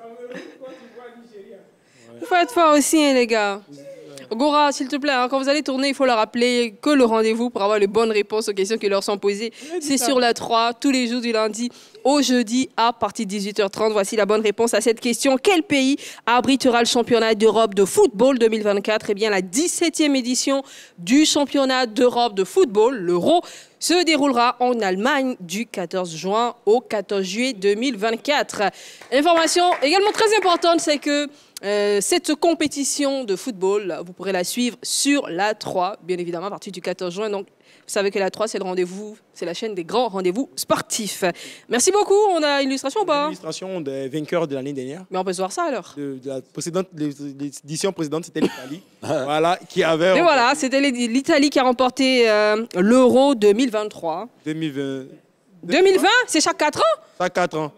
Il faut être fort aussi, hein, les gars. Gora, s'il te plaît, hein, quand vous allez tourner, il faut leur rappeler que le rendez-vous pour avoir les bonnes réponses aux questions qui leur sont posées, c'est sur la 3, tous les jours du lundi au jeudi à partir de 18h30. Voici la bonne réponse à cette question. Quel pays abritera le championnat d'Europe de football 2024? Eh bien, la 17e édition du championnat d'Europe de football, l'Euro, se déroulera en Allemagne du 14 juin au 14 juillet 2024. Information également très importante, c'est que cette compétition de football, vous pourrez la suivre sur la 3, bien évidemment, à partir du 14 juin. Donc, vous savez que la 3, c'est le rendez-vous, c'est la chaîne des grands rendez-vous sportifs. Merci beaucoup. On a une illustration ou pas? L'illustration des vainqueurs de l'année dernière. Mais on peut se voir ça alors. De la précédente, l'édition précédente, c'était l'Italie. Voilà, qui avait. Et voilà, c'était l'Italie qui a remporté l'Euro 2023. 2020. 2020, c'est chaque 4 ans? Chaque 4 ans.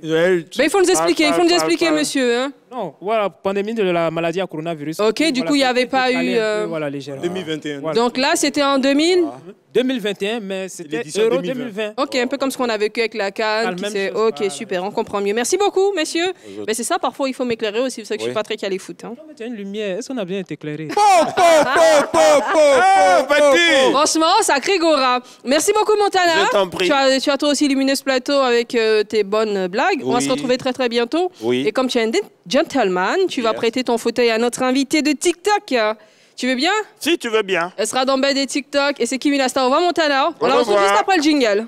Mais il faut nous expliquer, monsieur. Hein? Non, voilà, pandémie de la maladie à coronavirus. Ok, du coup, il n'y avait pas eu... Voilà, légèrement. 2021. Voilà. Donc là, c'était en 2021, mais c'était Euro 2020. Ok, un peu comme ce qu'on a vécu avec la CAN. Ok, super, on comprend mieux. Merci beaucoup, messieurs. Mais c'est ça, parfois, il faut m'éclairer aussi. C'est ça que je ne suis pas très calé foot. Hein. Tu as une lumière, est-ce qu'on a bien été éclairé? Franchement, sacré Gora. Merci beaucoup, Montana. Je t'en prie. Tu as toi aussi Luminous Plateau avec tes bonnes blagues. On va se retrouver très, très bientôt. Oui. Et comme tu es un gentleman, tu vas prêter ton fauteuil à notre invité de TikTok. Tu veux bien? Si tu veux bien. Elle sera dans Bed et TikTok. Et c'est Kimi Lasta. Au revoir, Montana. On la retrouve revoir. juste après le jingle.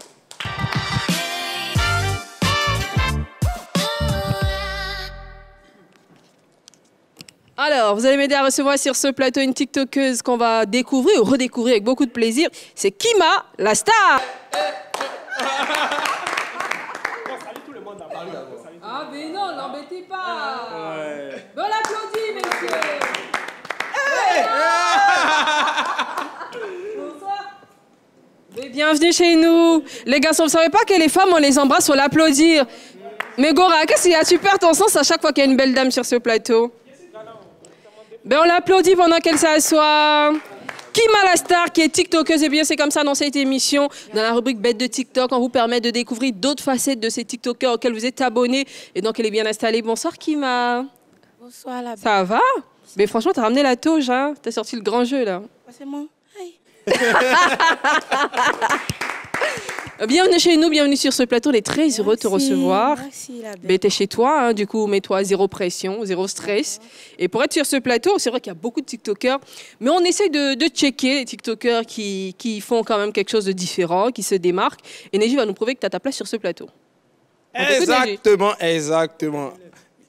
Alors, vous allez m'aider à recevoir sur ce plateau une TikTokeuse qu'on va découvrir ou redécouvrir avec beaucoup de plaisir. C'est Kima, la star. Ah, mais non, l'embêtez pas. Bon, on l'applaudit, messieurs. Bonsoir. Mais bienvenue chez nous. Les garçons, vous ne savez pas que les femmes, on les embrasse, on l'applaudir. Mais Gora, qu'est-ce qu'il y a? Tu perds ton sens à chaque fois qu'il y a une belle dame sur ce plateau. Ben, on l'applaudit pendant qu'elle s'assoit. Kima la star, qui est TikTokeuse, et bien c'est comme ça dans cette émission, dans la rubrique Bête de TikTok, on vous permet de découvrir d'autres facettes de ces TikTokers auxquels vous êtes abonnés. Et donc elle est bien installée. Bonsoir Kima. Bonsoir la belle. Ça va? Mais franchement, t'as ramené la touche, hein? T'as sorti le grand jeu là. C'est moi. Bienvenue chez nous, bienvenue sur ce plateau. On est très heureux de te recevoir. Merci la belle. Mais t'es chez toi, hein, du coup, mets-toi zéro pression, zéro stress. Et pour être sur ce plateau, c'est vrai qu'il y a beaucoup de TikTokers, mais on essaie de checker les TikTokers qui font quand même quelque chose de différent, qui se démarquent. Et Neji va nous prouver que tu as ta place sur ce plateau. Exactement.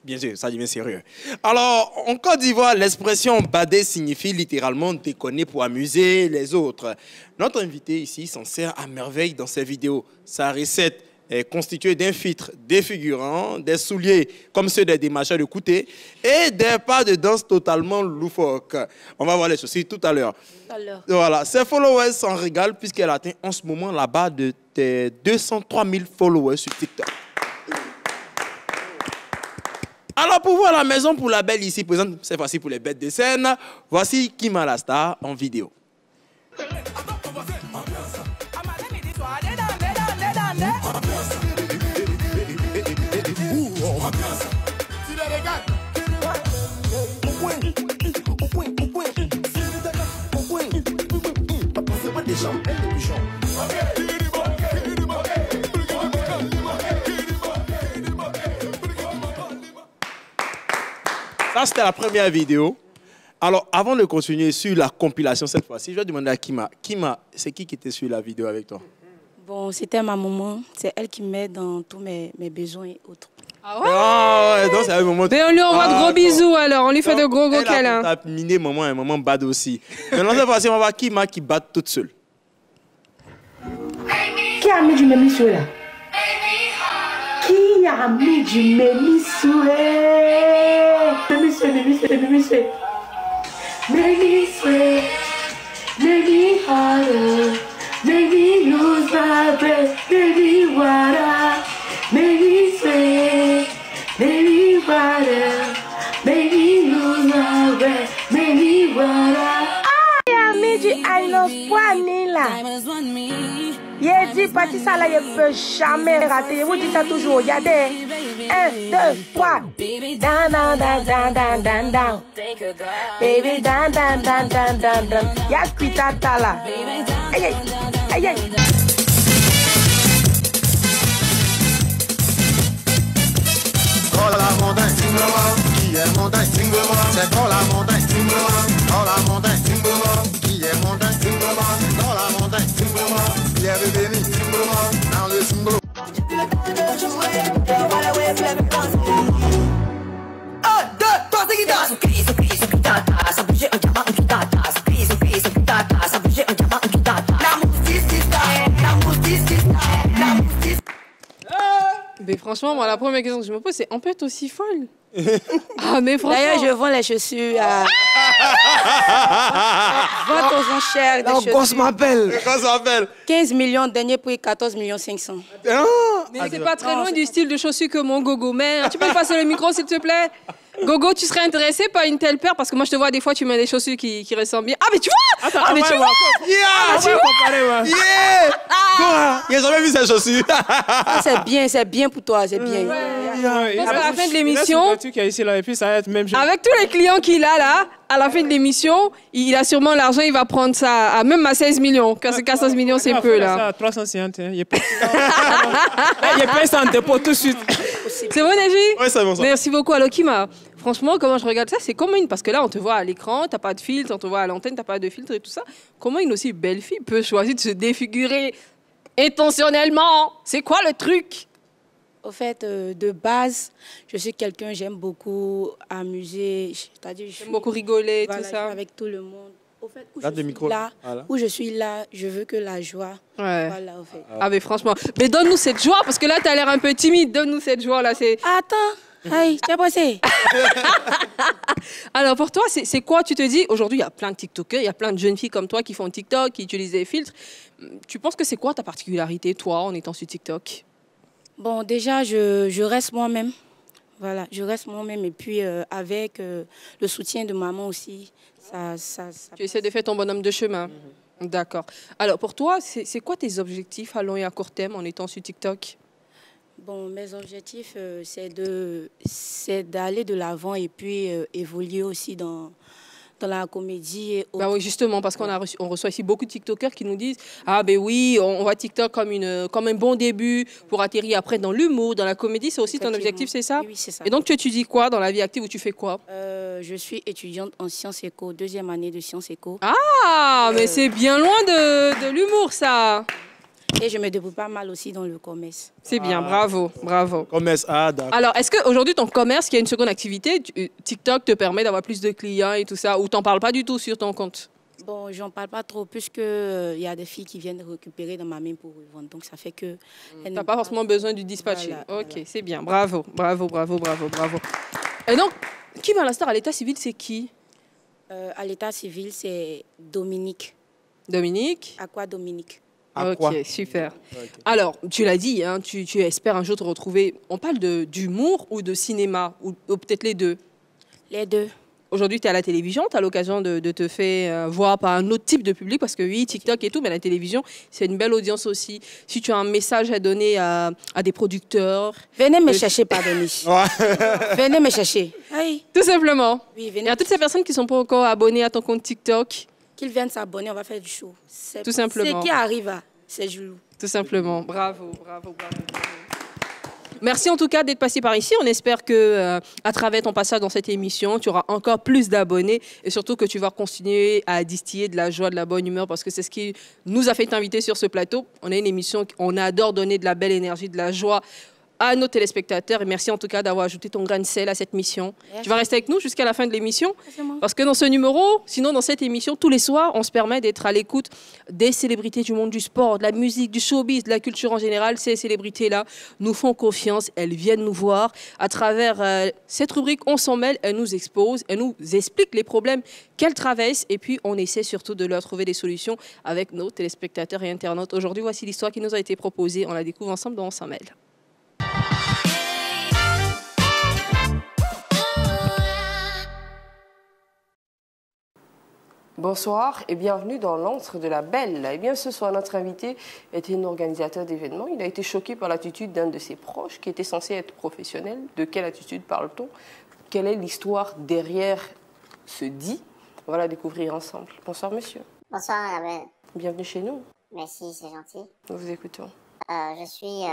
Bien sûr, ça devient sérieux. Alors, en Côte d'Ivoire, l'expression « bader » signifie littéralement déconner pour amuser les autres. Notre invité ici s'en sert à merveille dans ses vidéos. Sa recette est constituée d'un filtre défigurant, des souliers comme ceux des démarcheurs de Kouté et des pas de danse totalement loufoques. On va voir les ceci tout à l'heure. Voilà, ses followers s'en régalent puisqu'elle atteint en ce moment la barre de 203 000 followers sur TikTok. Alors, pour vous à la maison, pour la belle ici présente, cette fois-ci pour les bêtes de scène, voici Kima la star en vidéo. Ça, c'était la première vidéo. Alors, avant de continuer sur la compilation cette fois-ci, je vais demander à Kima. Kima, c'est qui était sur la vidéo avec toi? Bon, c'était ma maman. C'est elle qui m'aide dans tous mes besoins et autres. Ah ouais? Ah ouais, donc c'est un moment... Mais on lui envoie de gros bisous alors, on lui fait de gros câlins. Elle a miné maman et maman bad aussi. Maintenant, cette fois-ci, on va voir Kima qui bat toute seule. Qui a mis du mémissou là? Qui a mis du mémissou? Mémissou. Make me harder, make me lose my breath, make me water, make me sweat, make me water, make me lose my breath, make me water. Ah, mis du Ainos Poigny là. Il dit parti ça là, il peut jamais rater. Vous dites ça toujours, regardez. 1, 2, 3. Down, down, down, down, down, down, down. Baby, down, down, down, down, down, down. Y'a pitata là. Aïe, aïe, aïe, aïe. Quand la montagne, qui est montagne, c'est quand la montagne, quand la montagne, qui est montagne, dans la montagne, qui est béni, dans le symbole. 1, 2, 3, c'est guitare. Mais franchement, moi, la première question que je me pose, c'est on peut être aussi folle? Ah, mais franchement. D'ailleurs, je vends les chaussures à. Vente aux enchères des chaussures. Gosse m'appelle. 15 millions, dernier prix 14 millions 500. Mais c'est pas très loin du style de chaussures que mon Gogo. Mais tu peux me passer le micro, s'il te plaît? Gogo, tu serais intéressé par une telle paire? Parce que moi, je te vois des fois, tu mets des chaussures qui ressemblent bien. Ah, mais tu vois! Attends, ah, mais tu vois! Il a jamais vu ses chaussures. Ah, c'est bien pour toi, c'est bien. Parce qu'à la fin de l'émission, et puis ça va être même avec tous les clients qu'il a là, à la fin de l'émission, il a sûrement l'argent, il va prendre ça à même à 16 millions. Parce que 14 millions, c'est peu là. Ça à 350, hein. Il est pas ça en dépôt tout de suite. C'est bon, Neji? Oui, c'est bon ça. Merci beaucoup, Alokima. Franchement, comment je regarde ça, c'est comme une... Parce que là, on te voit à l'écran, t'as pas de filtre, on te voit à l'antenne, t'as pas de filtre et tout ça. Comment une aussi belle fille peut choisir de se défigurer intentionnellement? C'est quoi le truc? Au fait, de base, je suis quelqu'un, j'aime beaucoup amuser, c'est-à-dire j'aime beaucoup rigoler, voilà, tout ça. Avec tout le monde. Au fait, où je suis là, je veux que la joie. Ouais. Voilà, au fait. Ah, mais franchement, mais donne-nous cette joie, parce que là, t'as l'air un peu timide. Donne-nous cette joie-là. Attends, hey, t'as bossé. Alors, pour toi, c'est quoi? Tu te dis, aujourd'hui, il y a plein de TikTokers, il y a plein de jeunes filles comme toi qui font TikTok, qui utilisent des filtres. Tu penses que c'est quoi ta particularité, toi, en étant sur TikTok? Bon, déjà, je reste moi-même. Voilà, je reste moi-même. Et puis, avec le soutien de maman aussi, ça... Tu essaies de faire ton bonhomme de chemin. D'accord. Alors, pour toi, c'est quoi tes objectifs à long et à court terme en étant sur TikTok? Bon, mes objectifs, c'est d'aller de l'avant et puis évoluer aussi dans la comédie. Et bah oui, justement, parce on reçoit ici beaucoup de TikTokers qui nous disent « Ah ben oui, on voit TikTok comme un bon début pour atterrir après dans l'humour, dans la comédie. » C'est aussi ton objectif, c'est ça? Oui, c'est ça. Et donc, tu étudies quoi dans la vie active ou tu fais quoi? Je suis étudiante en sciences éco, 2e année de sciences éco. Ah, mais c'est bien loin de l'humour, ça. Et je me débrouille pas mal aussi dans le commerce. C'est bien, bravo, bravo. Commerce, d'accord. Alors, est-ce qu'aujourd'hui, ton commerce, qui a une seconde activité, TikTok te permet d'avoir plus de clients et tout ça, ou t'en parles pas du tout sur ton compte? Bon, j'en parle pas trop, puisque y a des filles qui viennent récupérer dans ma main pour revendre. Donc, ça fait que... T'as pas forcément besoin du dispatcher. Voilà, ok, c'est bien. Bravo, bravo, bravo, bravo, bravo. Et donc, Kima la star à l'état civil, c'est qui? À l'état civil, c'est Dominique. Dominique? À quoi Dominique? Ok, super. Alors, tu l'as dit, hein, tu espères un jour te retrouver. On parle d'humour ou de cinéma, ou peut-être les deux? Les deux. Aujourd'hui, tu es à la télévision, tu as l'occasion de te faire voir par un autre type de public, parce que oui, TikTok et tout, mais la télévision, c'est une belle audience aussi. Si tu as un message à donner à des producteurs... Venez me chercher, pardonnez. Venez me chercher. Oui. Tout simplement. Oui, venez. Et à toutes ces personnes qui ne sont pas encore abonnées à ton compte TikTok. Qu'ils viennent s'abonner, on va faire du show. Tout simplement. Ce qui arrive, c'est Joulou. Tout simplement. Bravo, bravo, bravo. Merci en tout cas d'être passé par ici. On espère que à travers ton passage dans cette émission, tu auras encore plus d'abonnés et surtout que tu vas continuer à distiller de la joie, de la bonne humeur parce que c'est ce qui nous a fait t'inviter sur ce plateau. On a une émission, on adore donner de la belle énergie, de la joie à nos téléspectateurs. Et merci en tout cas d'avoir ajouté ton grain de sel à cette mission. Merci. Tu vas rester avec nous jusqu'à la fin de l'émission parce que dans ce numéro, sinon dans cette émission, tous les soirs, on se permet d'être à l'écoute des célébrités du monde du sport, de la musique, du showbiz, de la culture en général. Ces célébrités-là nous font confiance, elles viennent nous voir. À travers cette rubrique On s'en mêle, elles nous exposent, elles nous expliquent les problèmes qu'elles traversent et puis on essaie surtout de leur trouver des solutions avec nos téléspectateurs et internautes. Aujourd'hui, voici l'histoire qui nous a été proposée. On la découvre ensemble dans On s'en mêle. Bonsoir et bienvenue dans l'antre de la belle. Eh bien, ce soir, notre invité était un organisateur d'événements. Il a été choqué par l'attitude d'un de ses proches qui était censé être professionnel. De quelle attitude parle-t-on? Quelle est l'histoire derrière ce dit? On va la découvrir ensemble. Bonsoir, monsieur. Bonsoir, la belle. Bienvenue chez nous. Merci, c'est gentil. Nous vous écoutons. Je suis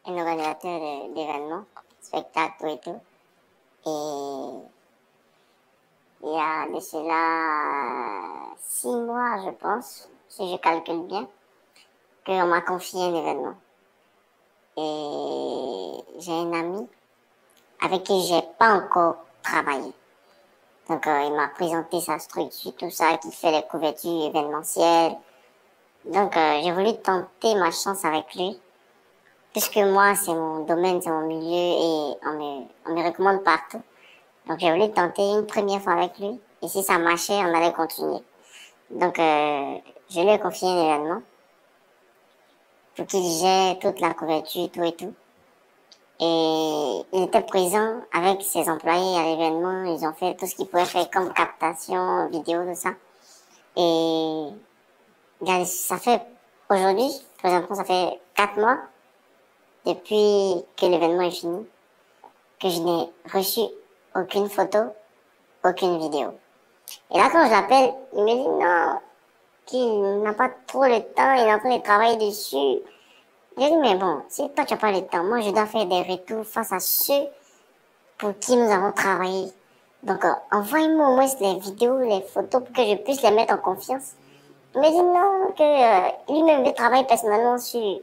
un organisateur d'événements, spectacles et tout. Et il y a de cela 6 mois, je pense, si je calcule bien, qu'on m'a confié un événement. Et j'ai un ami avec qui j'ai pas encore travaillé. Donc, il m'a présenté sa structure, tout ça, qui fait les couvertures événementielles. Donc, j'ai voulu tenter ma chance avec lui. Puisque moi, c'est mon domaine, c'est mon milieu et on me recommande partout. Donc, j'ai voulu tenter une première fois avec lui. Et si ça marchait, on allait continuer. Donc, je lui ai confié un événement pour qu'il gère toute la couverture, tout et tout. Et il était présent avec ses employés à l'événement. Ils ont fait tout ce qu'ils pouvaient faire comme captation, vidéo, tout ça. Et ça fait aujourd'hui, présentement, ça fait 4 mois depuis que l'événement est fini que je n'ai reçu aucune photo, aucune vidéo. Et là, quand je l'appelle, il me dit non, qu'il n'a pas trop le temps, il est en train de travailler dessus. J'ai dit, mais bon, si toi tu n'as pas le temps, moi je dois faire des retours face à ceux pour qui nous avons travaillé. Donc, envoyez-moi au moins les vidéos, les photos pour que je puisse les mettre en confiance. Il me dit non, que lui-même veut travailler personnellement sur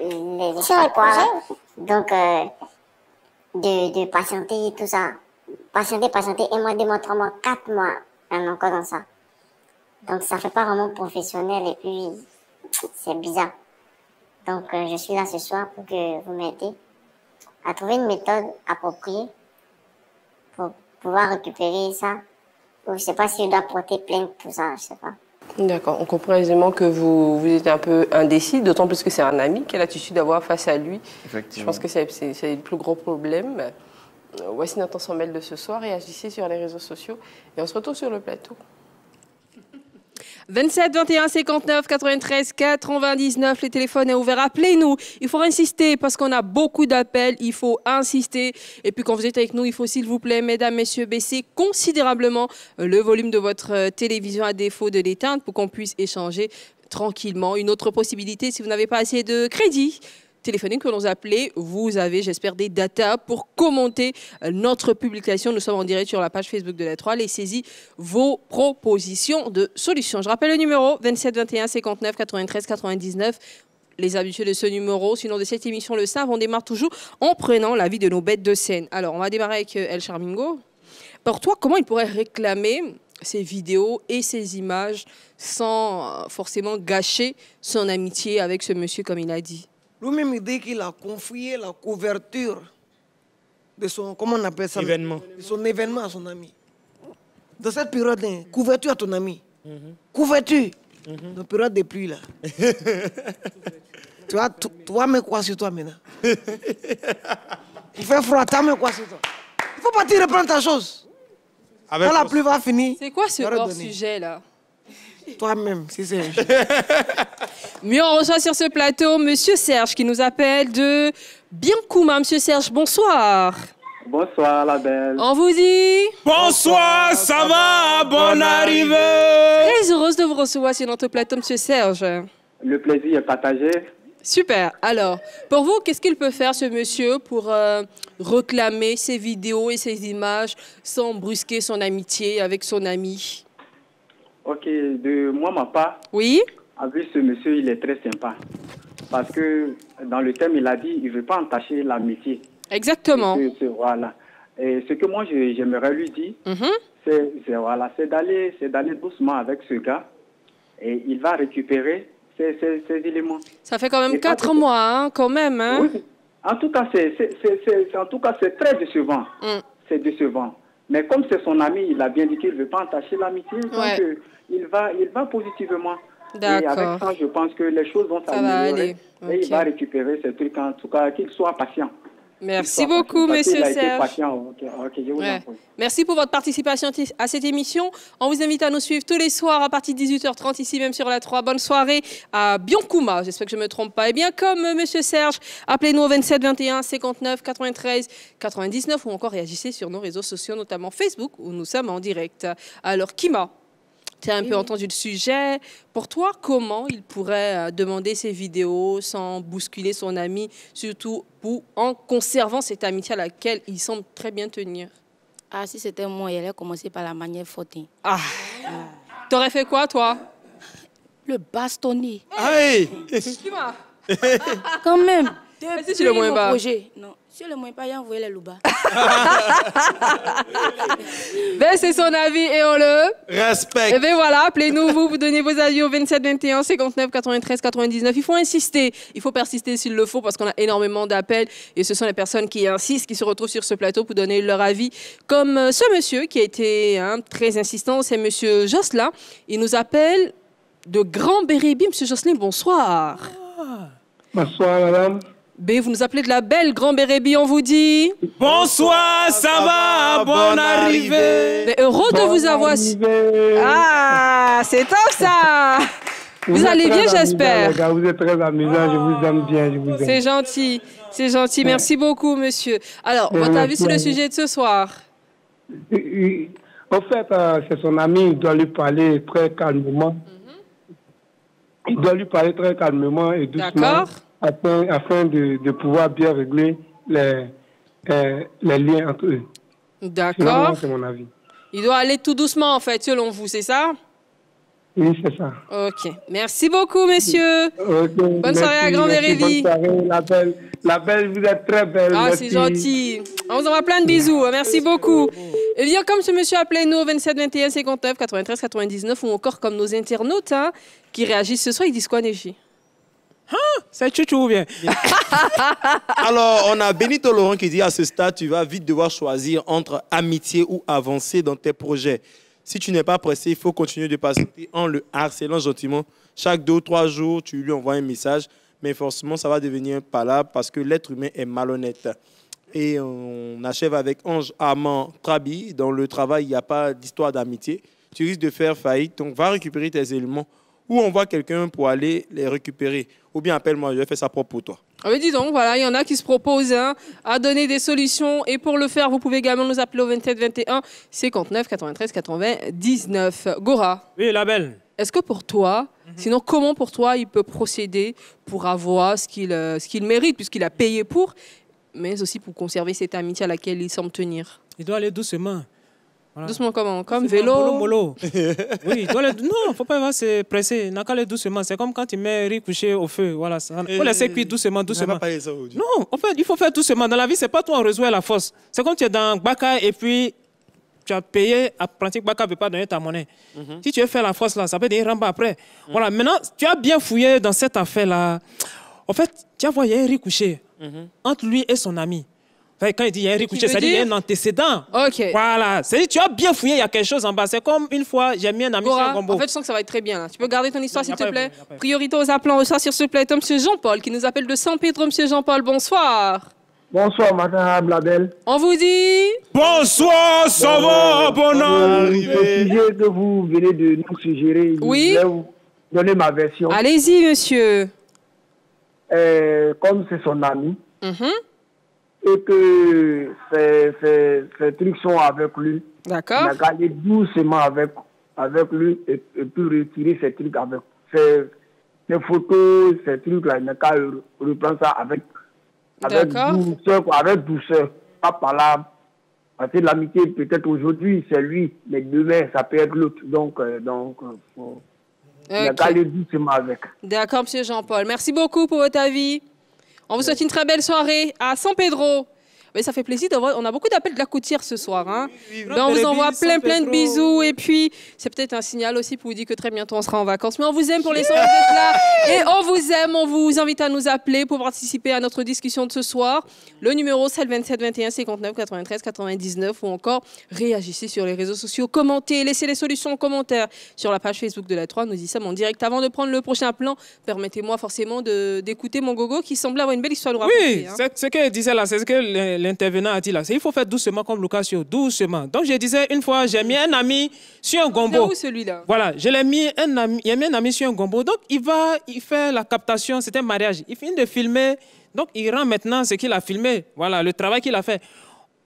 les projets. Donc, de patienter, tout ça. Patienter, 1 mois, 2 mois, 3 mois, 4 mois, même encore dans ça. Donc, ça fait pas vraiment professionnel et puis, c'est bizarre. Donc, je suis là ce soir pour que vous m'aidiez à trouver une méthode appropriée pour pouvoir récupérer ça. Ou je sais pas si je dois porter plainte, tout ça, je sais pas. D'accord, on comprend aisément que vous êtes un peu indécis, d'autant plus que c'est un ami. Quelle attitude d'avoir face à lui? Je pense que c'est le plus gros problème. Voici notre On s'en mêle de ce soir et agissez sur les réseaux sociaux. Et on se retrouve sur le plateau. 27 21 59 93 99, le téléphone est ouvert. Appelez-nous. Il faut insister parce qu'on a beaucoup d'appels. Il faut insister. Et puis quand vous êtes avec nous, il faut s'il vous plaît, mesdames, messieurs, baisser considérablement le volume de votre télévision à défaut de l'éteindre pour qu'on puisse échanger tranquillement. Une autre possibilité, si vous n'avez pas assez de crédit téléphonique que l'on appelait, vous avez, j'espère, des datas pour commenter notre publication. Nous sommes en direct sur la page Facebook de la 3. Laissez-y vos propositions de solutions. Je rappelle le numéro 27 21 59 93 99. Les habitués de ce numéro, sinon de cette émission le savent, on démarre toujours en prenant l'avis de nos bêtes de scène. Alors, on va démarrer avec El Charmingo. Pour toi, comment il pourrait réclamer ces vidéos et ces images sans forcément gâcher son amitié avec ce monsieur, comme il a dit? Lui-même, il dit qu'il a confié la couverture de son, comment on appelle ça? Événement. De son événement à son ami. Dans cette période, couverture à ton ami. Couverture. Dans période de pluie, là. tu vas mettre quoi sur toi maintenant? Il fait froid, tu vas mettre quoi sur toi? Il faut partir reprendre ta chose. Quand la pluie va finir. C'est quoi ce hors-sujet, là? Toi-même, si c'est... Mieux, on reçoit sur ce plateau Monsieur Serge qui nous appelle de Biancouma. Monsieur Serge, bonsoir. Bonsoir, la belle. On vous dit... Bonsoir, ça va, bonne arrivée. Très heureuse de vous recevoir sur notre plateau, Monsieur Serge. Le plaisir est partagé. Super. Alors, pour vous, qu'est-ce qu'il peut faire, ce monsieur, pour réclamer ses vidéos et ses images sans brusquer son amitié avec son ami? Ok, de moi, ma part. Oui. Avec ce monsieur, il est très sympa. Parce que dans le thème, il a dit il ne veut pas entacher l'amitié. Exactement. Voilà. Et ce que moi, j'aimerais lui dire, c'est d'aller doucement avec ce gars. Et il va récupérer ces éléments. Ça fait quand même 4 mois, hein, quand même. Hein? Oui. En tout cas, c'est très décevant. C'est décevant. Mais comme c'est son ami, il a bien dit qu'il ne veut pas entacher l'amitié. Ouais. Donc, il va positivement. Et avec ça, je pense que les choses vont s'améliorer. Et il va récupérer ces trucs. En tout cas, qu'il soit patient. Merci beaucoup, Monsieur Serge. Patient. Je vous en prie. Merci pour votre participation à cette émission. On vous invite à nous suivre tous les soirs à partir de 18h30, ici même sur la 3. Bonne soirée à Biancouma. J'espère que je ne me trompe pas. Et bien, comme Monsieur Serge, appelez-nous au 27 21 59 93 99 ou encore réagissez sur nos réseaux sociaux, notamment Facebook, où nous sommes en direct. Alors, Kima, tu as un peu entendu le sujet. Pour toi, comment il pourrait demander ses vidéos sans bousculer son ami, surtout en conservant cette amitié à laquelle il semble très bien tenir? Ah, si c'était moi, il allait commencer par la manière forte. Ah. T'aurais fait quoi, toi? Le bastonner. Hey. Quand même. Si tu le moins bas. Non. Si le moins pas, il a envoyé les loupas. Ben, c'est son avis et on le respecte. Et bien voilà, appelez-nous, vous donnez vos avis au 27 21 59 93 99. Il faut insister, il faut persister s'il le faut parce qu'on a énormément d'appels et ce sont les personnes qui insistent, qui se retrouvent sur ce plateau pour donner leur avis. Comme ce monsieur qui a été très insistant, c'est monsieur Jocelyn. Il nous appelle de Grand Bérébi. Monsieur Jocelyn, bonsoir. Bonsoir, madame. B, vous nous appelez de la belle Grand Bérébi, on vous dit... Bonsoir, ça va, bonne arrivée. Mais heureux de vous avoir... Ah, c'est top ça. Vous allez bien, j'espère. Vous êtes très amusant, je vous aime bien, je vous aime. C'est gentil, c'est gentil. Merci beaucoup, monsieur. Alors, votre avis sur le sujet de ce soir? En fait, c'est son ami, il doit lui parler très calmement. Il doit lui parler très calmement et doucement. D'accord. Afin de pouvoir bien régler les liens entre eux. D'accord. C'est mon avis. Il doit aller tout doucement, en fait, selon vous, c'est ça? Oui, c'est ça. OK. Merci beaucoup, messieurs. Okay. Bonne soirée à Grand Bérébi. Bonne soirée, la belle, vous êtes très belle. Ah, c'est gentil. On vous envoie plein de bisous. Merci beaucoup. Et bien, comme ce monsieur, appelez-nous au 27 21 59 93 99 ou encore comme nos internautes qui réagissent ce soir, ils disent quoi, Neji? C'est chouchou ou bien? Alors, on a Benito Laurent qui dit à ce stade, tu vas vite devoir choisir entre amitié ou avancer dans tes projets. Si tu n'es pas pressé, il faut continuer de patienter en le harcelant gentiment. Chaque 2 ou 3 jours, tu lui envoies un message, mais forcément, ça va devenir palable parce que l'être humain est malhonnête. Et on achève avec Ange Armand Trabi. Dans le travail, il n'y a pas d'histoire d'amitié. Tu risques de faire faillite, donc va récupérer tes éléments ou envoie quelqu'un pour aller les récupérer. Ou bien appelle-moi, je vais faire ça propre pour toi. Ah oui, dis donc, voilà, il y en a qui se proposent à donner des solutions. Et pour le faire, vous pouvez également nous appeler au 27 21 59 93 99. Gora. Oui, la belle. Est-ce que pour toi, sinon comment pour toi il peut procéder pour avoir ce qu'il mérite, puisqu'il a payé pour, mais aussi pour conserver cette amitié à laquelle il semble tenir? Il doit aller doucement. Voilà. Doucement comment? Comme vélo? Mollo. Oui, non, il ne faut pas se presser. Il n'a qu'à aller doucement. C'est comme quand tu mets riz couché au feu. Voilà, il faut laisser cuire doucement. Non, en fait, il faut faire doucement. Dans la vie, ce n'est pas toi, on reçoit la force. C'est comme tu es dans Baka et puis tu as payé, à pratique Baka ne peut pas donner ta monnaie. Si tu veux faire la force là, ça peut devenir Ramba après. Voilà, maintenant, tu as bien fouillé dans cette affaire-là. En fait, tu as voyé un riz couché entre lui et son ami. Enfin, quand il dit il y a un riz couché, ça dit il y a un antécédent. Ok. Voilà. C'est-à-dire tu as bien fouillé, il y a quelque chose en bas. C'est comme une fois, j'ai mis un ami sur un gombo. En fait, je sens que ça va être très bien. Là. Tu peux garder ton histoire, s'il te plaît. Priorité aux appelants. On reçoit sur ce plateau M. Jean-Paul qui nous appelle de San Pedro. M. Jean-Paul, bonsoir. Bonsoir, madame Labelle. On vous dit... Bonsoir, ça va, bon arrivée. Le sujet que vous venez de nous suggérer, oui. Je vais vous donner ma version. Allez-y, monsieur. Comme c'est son ami, et que ses trucs sont avec lui, d'accord. il a gagné doucement avec lui et puis retirer ses trucs avec ses photos, ces trucs-là, il n'a qu'à reprendre ça avec douceur, pas par là. Parce que l'amitié, peut-être aujourd'hui, c'est lui, mais demain, ça peut être l'autre. Donc, il n'a qu'à aller doucement avec. D'accord, monsieur Jean-Paul. Merci beaucoup pour votre avis. On vous souhaite une très belle soirée à San Pedro. Mais ça fait plaisir d'avoir. On a beaucoup d'appels de la Coutière ce soir. Hein. On vous envoie plein de bisous. Et puis, c'est peut-être un signal aussi pour vous dire que très bientôt on sera en vacances. Mais on vous aime pour les gens qui êtes là. Et on vous aime. On vous invite à nous appeler pour participer à notre discussion de ce soir. Le numéro, c'est le 27 21 59 93 99. Ou encore, réagissez sur les réseaux sociaux. Commentez. Laissez les solutions en commentaire sur la page Facebook de la 3. Nous y sommes en direct. Avant de prendre le prochain plan, permettez-moi forcément d'écouter mon gogo qui semble avoir une belle histoire de raconter. Oui, hein. C'est ce qu'il disait là. C'est ce que l'intervenant a dit là. Il faut faire doucement comme Lucasio, doucement. Donc je disais une fois, j'ai mis un ami sur un gombo. C'est où celui-là? Voilà, je l'ai mis un ami sur un gombo. Donc il fait la captation, c'était un mariage. Il finit de filmer, donc il rend maintenant ce qu'il a filmé. Voilà, le travail qu'il a fait.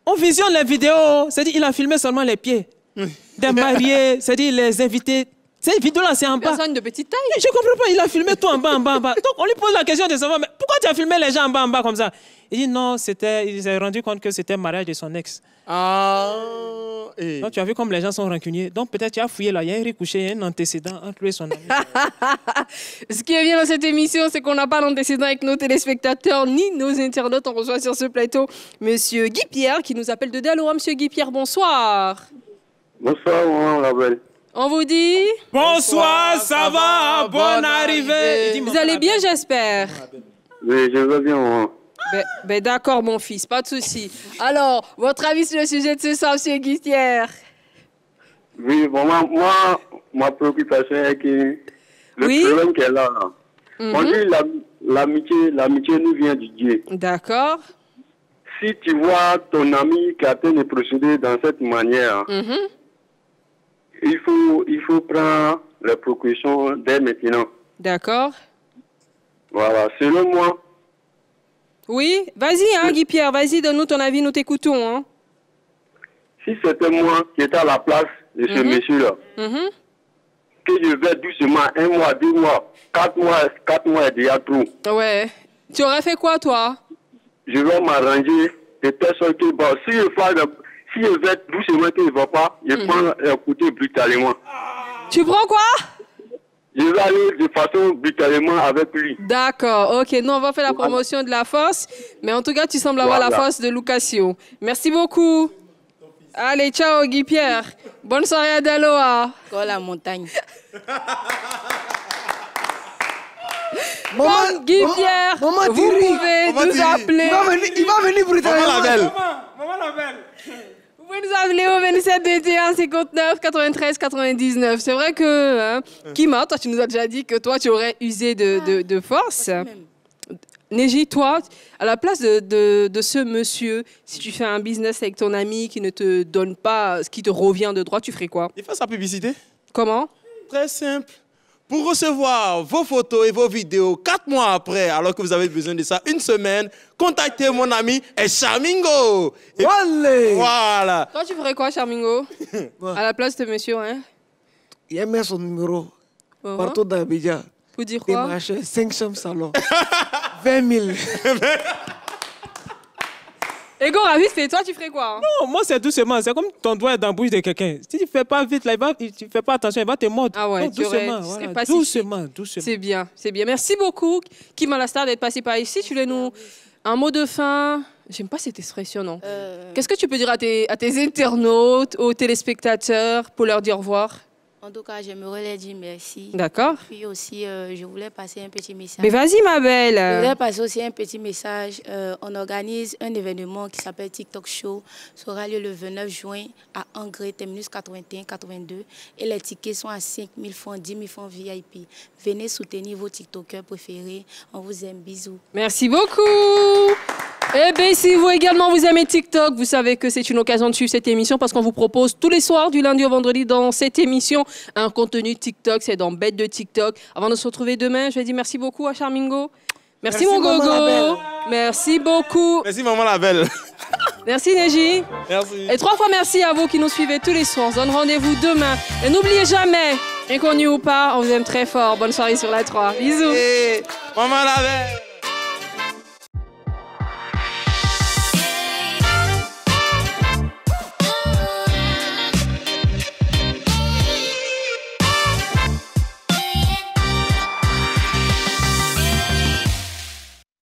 On visionne les vidéos, c'est-à-dire il a filmé seulement les pieds des mariés, c'est-à-dire les invités. Cette vidéo-là, c'est en bas. Personne de petite taille. Je comprends pas, il a filmé tout en bas. Donc on lui pose la question de savoir, mais pourquoi tu as filmé les gens en bas comme ça? Il dit non, il s'est rendu compte que c'était le mariage de son ex. Donc tu as vu comme les gens sont rancuniers. Donc peut-être tu as fouillé là, il y a un riz couché, il y a un antécédent entre lui et son ami. Ce qui est bien dans cette émission, c'est qu'on n'a pas d'antécédent avec nos téléspectateurs ni nos internautes. On reçoit sur ce plateau Monsieur Guy Pierre qui nous appelle de Daloa. Monsieur Guy Pierre, bonsoir. Bonsoir, Mme Labelle. On vous dit... Bonsoir, ça va, bonne arrivée. Vous allez bien, j'espère? Oui, je vais bien, moi. Ben d'accord, mon fils, pas de souci. Alors, votre avis sur le sujet de ce soir, M. Guissière? Oui, bon, moi, ma préoccupation est que le problème qu'elle a là, on dit l'amitié nous vient du Dieu. D'accord. Si tu vois ton ami qui a été procéder dans cette manière, il faut prendre les précautions dès maintenant. D'accord. Voilà, selon moi. Oui, vas-y, hein, Guy Pierre, vas-y, donne-nous ton avis, nous t'écoutons. Hein. Si c'était moi qui étais à la place de ce monsieur-là, que je vais doucement, 1 mois, 2 mois, 4 mois est déjà trop. Ouais. Tu aurais fait quoi, toi? Je vais m'arranger de telle sorte que, bon, si je vais doucement qu'il ne va pas, je prends écouter brutalement. Tu prends quoi? Je vais aller de façon brutalement avec lui. D'accord, ok. Nous, on va faire la promotion de la force. Mais en tout cas, tu sembles avoir la force de Lucasio. Merci beaucoup. Allez, ciao, Guy Pierre. Bonne soirée à Daloa. Dans la montagne. Bon, Guy Pierre, vous pouvez nous appeler. Il va venir brutalement. Maman Labelle. Vous pouvez nous appeler au 27 21 59 93 99. C'est vrai que, Kima, toi, tu nous as déjà dit que toi, tu aurais usé de force. Neji, toi, à la place de ce monsieur, si tu fais un business avec ton ami qui ne te donne pas ce qui te revient de droit, tu ferais quoi? Il fait sa publicité. Comment? Très simple. Pour recevoir vos photos et vos vidéos 4 mois après, alors que vous avez besoin de ça, une semaine, contactez mon ami Charmingo. Voilà. Toi, tu ferais quoi, Charmingo? À la place de monsieur, hein? Il met son numéro partout dans Abidjan. Pour dire quoi? Démarcher 5 chambres salon. 20 000. Ego, Ravis, et toi, tu ferais quoi? Non, moi, c'est doucement. C'est comme ton doigt dans la bouche de quelqu'un. Si tu ne fais pas vite, là, tu ne fais pas attention, il va te mordre. Ah ouais, donc, doucement. Voilà. Doucement. C'est bien, c'est bien. Merci beaucoup, Kim Alastar, d'être passé par ici. Tu voulais nous... Un mot de fin. J'aime pas cette expression, non. Qu'est-ce que tu peux dire à tes internautes, aux téléspectateurs, pour leur dire au revoir? En En tout cas, j'aimerais leur dire merci. D'accord. Puis aussi, je voulais passer un petit message. Mais vas-y, ma belle. Je voulais passer aussi un petit message. On organise un événement qui s'appelle TikTok Show. Ça aura lieu le 29 juin à Angers, terminus 81-82. Et les tickets sont à 5 000 francs, 10 000 francs VIP. Venez soutenir vos TikTokers préférés. On vous aime. Bisous. Merci beaucoup. Eh bien, si vous également vous aimez TikTok, vous savez que c'est une occasion de suivre cette émission parce qu'on vous propose tous les soirs, du lundi au vendredi, dans cette émission, un contenu TikTok. C'est dans Bête de TikTok. Avant de se retrouver demain, je vais dire merci beaucoup à Charmingo. Merci mon gogo. Merci beaucoup. Merci maman la belle. Merci Neji. Merci. Et 3 fois merci à vous qui nous suivez tous les soirs. On se donne rendez-vous demain. Et n'oubliez jamais, inconnu ou pas, on vous aime très fort. Bonne soirée sur la 3. Bisous. Et maman la belle.